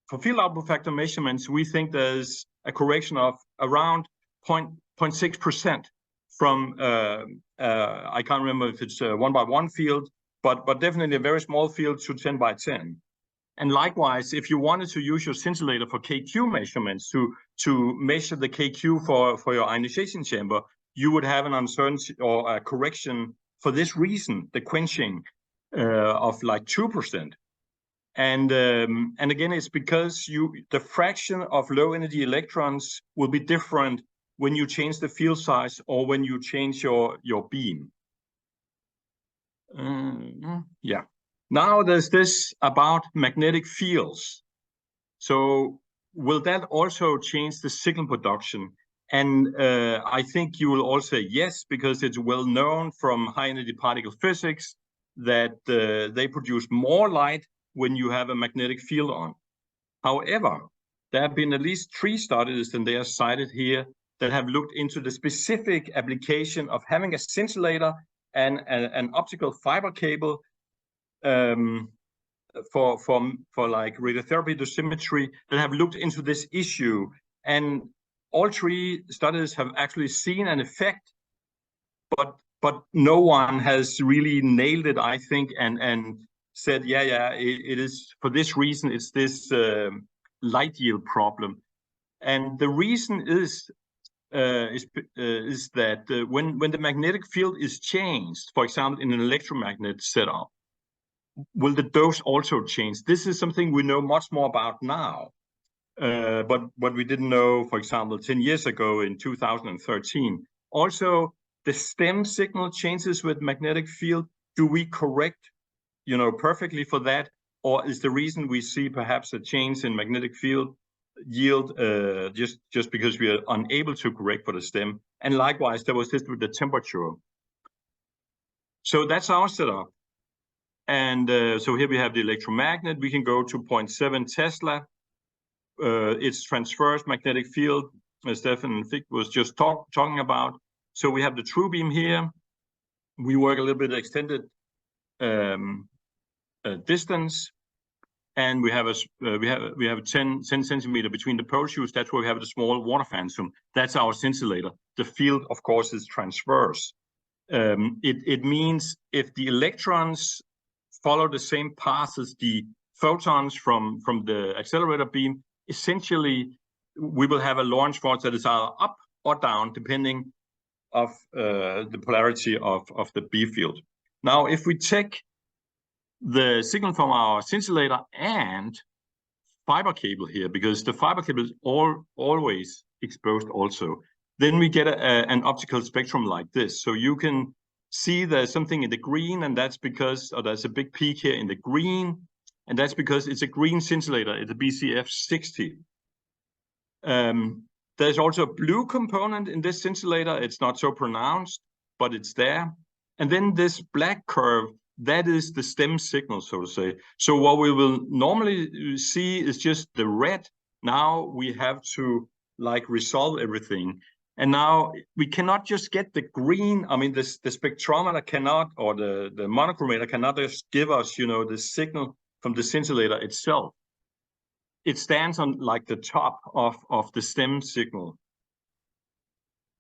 for field output factor measurements, we think there's a correction of around 0.6% from I can't remember if it's a 1x1 field, but definitely a very small field to 10x10. And likewise, if you wanted to use your scintillator for KQ measurements to measure the KQ for your ionization chamber, you would have an uncertainty or a correction for this reason, the quenching of like 2%. And again, it's because the fraction of low energy electrons will be different when you change the field size or when you change your beam. Yeah. Now there's this about magnetic fields. So will that also change the signal production? And I think you will all say yes, because it's well known from high energy particle physics that they produce more light when you have a magnetic field on. However, there have been at least 3 studies, and they are cited here, that have looked into the specific application of having a scintillator and an optical fiber cable for like radiotherapy dosimetry, that have looked into this issue. And all 3 studies have actually seen an effect, but no one has really nailed it, I think, and said, yeah, it is for this reason, it's this light yield problem. And the reason is that when the magnetic field is changed, for example, in an electromagnet setup, will the dose also change? This is something we know much more about now, but what we didn't know, for example, 10 years ago in 2013. Also, the stem signal changes with magnetic field. Do we correct, perfectly for that, or is the reason we see perhaps a change in magnetic field yield just because we are unable to correct for the stem? And likewise, there was this with the temperature. So that's our setup. And so here we have the electromagnet. We can go to 0.7 Tesla. It's transverse magnetic field, as Stephan Frick was just talking about. So we have the true beam here. We work a little bit extended distance, and we have 10 centimeter between the pole shoes. That's where we have the small water phantom. That's our scintillator. The field, of course, is transverse. It means if the electrons follow the same path as the photons from the accelerator beam, essentially we will have a Lorentz force that is either up or down, depending of the polarity of the B field. Now, if we take the signal from our scintillator and fiber cable here, because the fiber cable is always exposed also, then we get an optical spectrum like this. So you can see there's something in the green, and that's because, or there's a big peak here in the green, and that's because it's a green scintillator. It's a BCF 60. There's also a blue component in this scintillator. It's not so pronounced, but it's there. And then this black curve, that is the stem signal, so to say. So what we will normally see is just the red. Now we have to like resolve everything. And now we cannot just get the green. I mean, the spectrometer cannot, or the monochromator cannot just give us, the signal from the scintillator itself. It stands on like the top of the stem signal.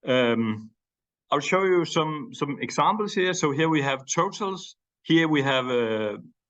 I'll show you some examples here. So here we have totals. Here we have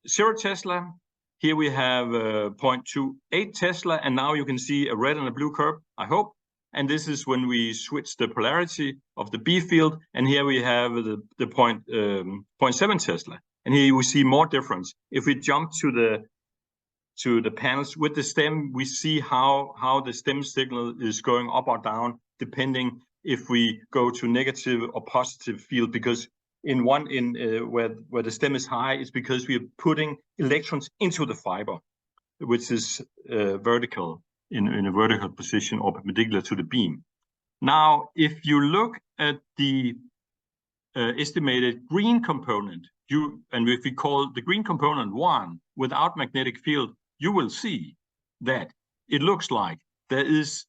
0 Tesla. Here we have 0.28 Tesla, and now you can see a red and a blue curve, I hope. And this is when we switch the polarity of the B field. And here we have the 0.7 Tesla. And here we see more difference. If we jump to the panels with the stem, we see how the stem signal is going up or down, depending if we go to negative or positive field, because where the stem is high, it's because we are putting electrons into the fiber, which is vertical in a vertical position or perpendicular to the beam. Now, if you look at the estimated green component, and if we call the green component 1 without magnetic field, you will see that it looks like there is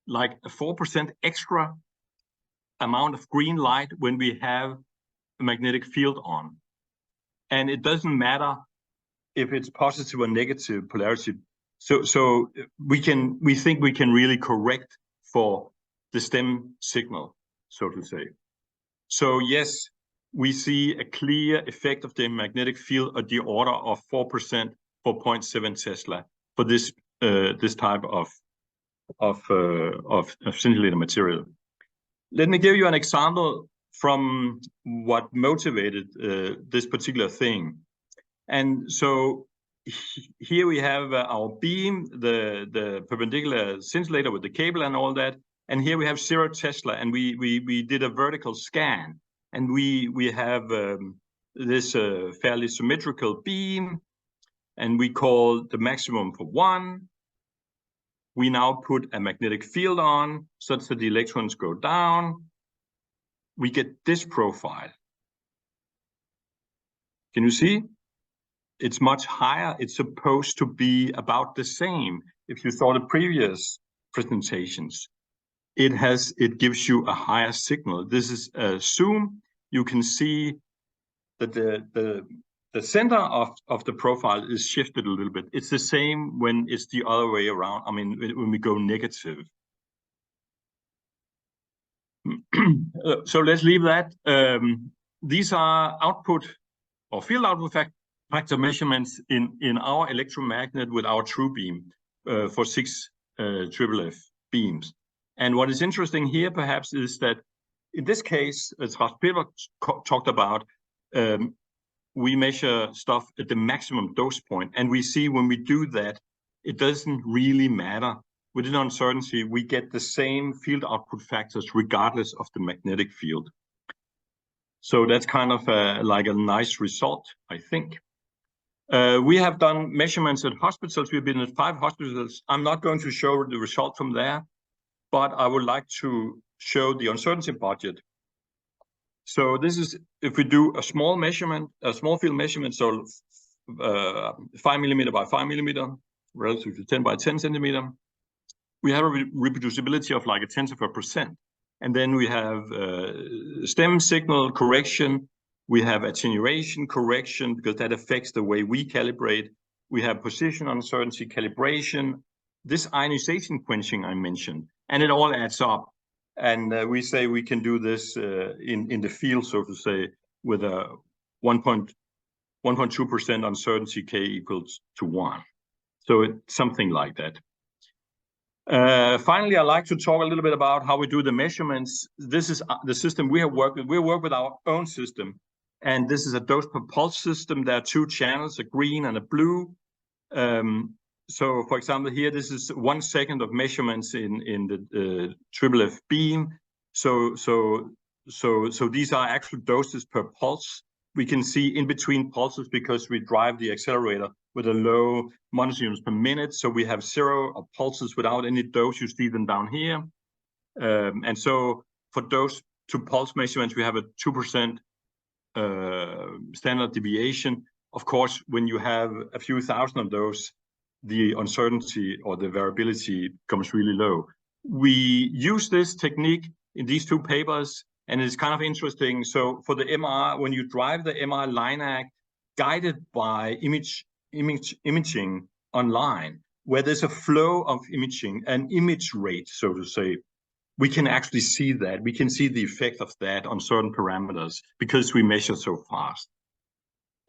like a 4% extra amount of green light when we have a magnetic field on. And it doesn't matter if it's positive or negative polarity. So we think we can really correct for the stem signal, so to say. So yes, we see a clear effect of the magnetic field at the order of 4% for 0.7 Tesla for this type of scintillator material. Let me give you an example from what motivated this particular thing. And so here we have our beam, the perpendicular scintillator with the cable and all that. And here we have 0 Tesla, and we did a vertical scan, and we have this fairly symmetrical beam, and we call the maximum for 1. We now put a magnetic field on such that the electrons go down. We get this profile. Can you see? It's much higher. It's supposed to be about the same. If you saw the previous presentations, it gives you a higher signal. This is a zoom. You can see that the center of the profile is shifted a little bit. It's the same when it's the other way around. I mean, when we go negative. So let's leave that. These are output or field output factor measurements in our electromagnet with our true beam for 6 FFF beams. And what is interesting here, perhaps, is that in this case, as Ralf-Peter talked about, we measure stuff at the maximum dose point, and we see when we do that, it doesn't really matter. Within uncertainty, we get the same field output factors regardless of the magnetic field. So that's kind of like a nice result, I think. We have done measurements at hospitals. We've been at 5 hospitals. I'm not going to show the result from there, but I would like to show the uncertainty budget. So this is if we do a small measurement, a small field measurement, so 5 millimeter by 5 millimeter, relative to 10 by 10 centimeter. We have a reproducibility of like a 1/10%. And then we have stem signal correction. We have attenuation correction, because that affects the way we calibrate. We have position uncertainty calibration, this ionization quenching I mentioned, and it all adds up. And we say we can do this in the field, so to say, with a 1.2% uncertainty K equals to 1. So it's something like that. Finally, I'd like to talk a little bit about how we do the measurements. This is the system we have worked with. We work with our own system, and this is a dose per pulse system. There are 2 channels, a green and a blue. So, for example, here this is 1 second of measurements in the FFF beam. So these are actual doses per pulse. We can see in between pulses because we drive the accelerator with a low monocycles per minute. So we have 0 pulses without any dose. You see them down here. And so for dose to pulse measurements, we have a 2% standard deviation. Of course, when you have a few thousand of those, the uncertainty or the variability comes really low. We use this technique in these 2 papers, and it's kind of interesting. So for the MR, when you drive the MR-linac guided by imaging online, where there's a flow of imaging, an image rate, so to say, we can actually see that. We can see the effect of that on certain parameters because we measure so fast.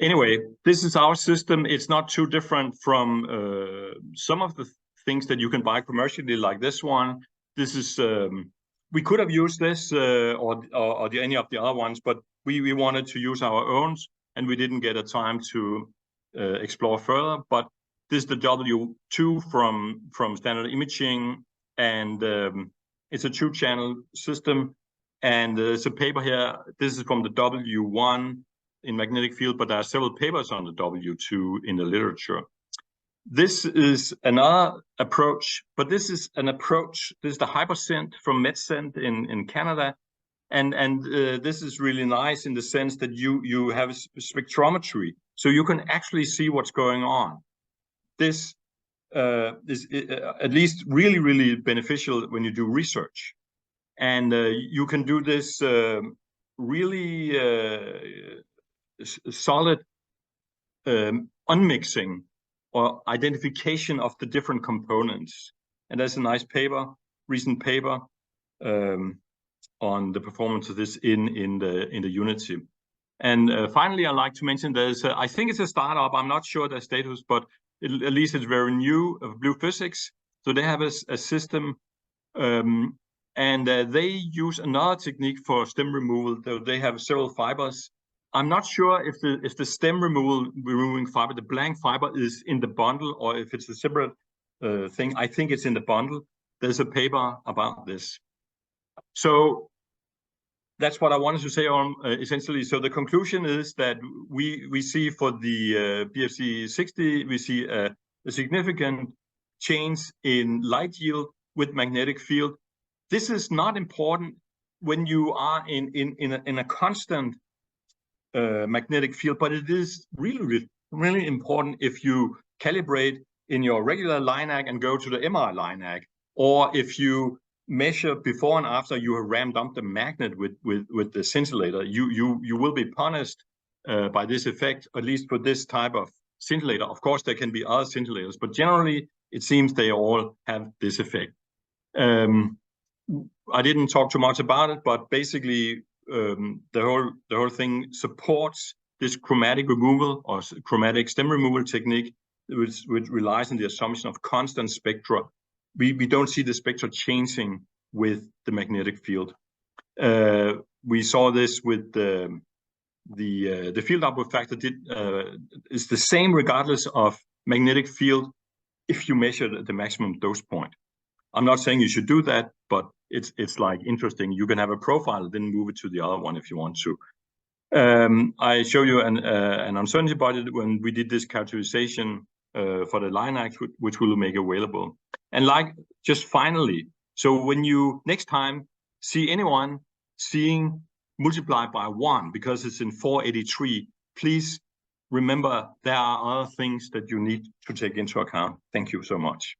Anyway, this is our system. It's not too different from some of the things that you can buy commercially, like this one. This is we could have used this or any of the other ones, but we wanted to use our own, and we didn't get a time to explore further. But this is the W2 from Standard Imaging, and it's a 2-channel system. And there's a paper here. This is from the W1 in magnetic field, but there are several papers on the W2 in the literature. This is another approach, but this is an approach. This is the HyperCent from MedCent in Canada, and this is really nice in the sense that you have spectrometry, so you can actually see what's going on. This is at least really beneficial when you do research, and you can do this really solid unmixing or identification of the different components. And there's a nice paper, recent paper, on the performance of this in the Unity. And finally, I'd like to mention there's I think it's a startup. I'm not sure their status, but at least it's very new, of Blue Physics. So they have a system, and they use another technique for stem removal. They have several fibers. I'm not sure if the stem removing fiber, the blank fiber, is in the bundle or if it's a separate thing. I think it's in the bundle. There's a paper about this. So that's what I wanted to say on essentially. So the conclusion is that we see for the BFC 60, we see a significant change in light yield with magnetic field. This is not important when you are in a constant magnetic field, but it is really important if you calibrate in your regular LINAC and go to the MR-linac, or if you measure before and after you have ramped up the magnet with the scintillator. You will be punished by this effect, at least for this type of scintillator. Of course, there can be other scintillators, but generally it seems they all have this effect. I didn't talk too much about it, but basically the whole thing supports this chromatic removal or chromatic stem removal technique, which relies on the assumption of constant spectra. We don't see the spectra changing with the magnetic field. We saw this with the field output factor is the same regardless of magnetic field if you measure the maximum dose point. I'm not saying you should do that, but it's like interesting. You can have a profile, then move it to the other one if you want to. I show you an uncertainty budget when we did this characterization for the LINACs, which we'll make available. And like, just finally, so when you next time see anyone seeing multiplied by 1 because it's in 483, please remember there are other things that you need to take into account. Thank you so much.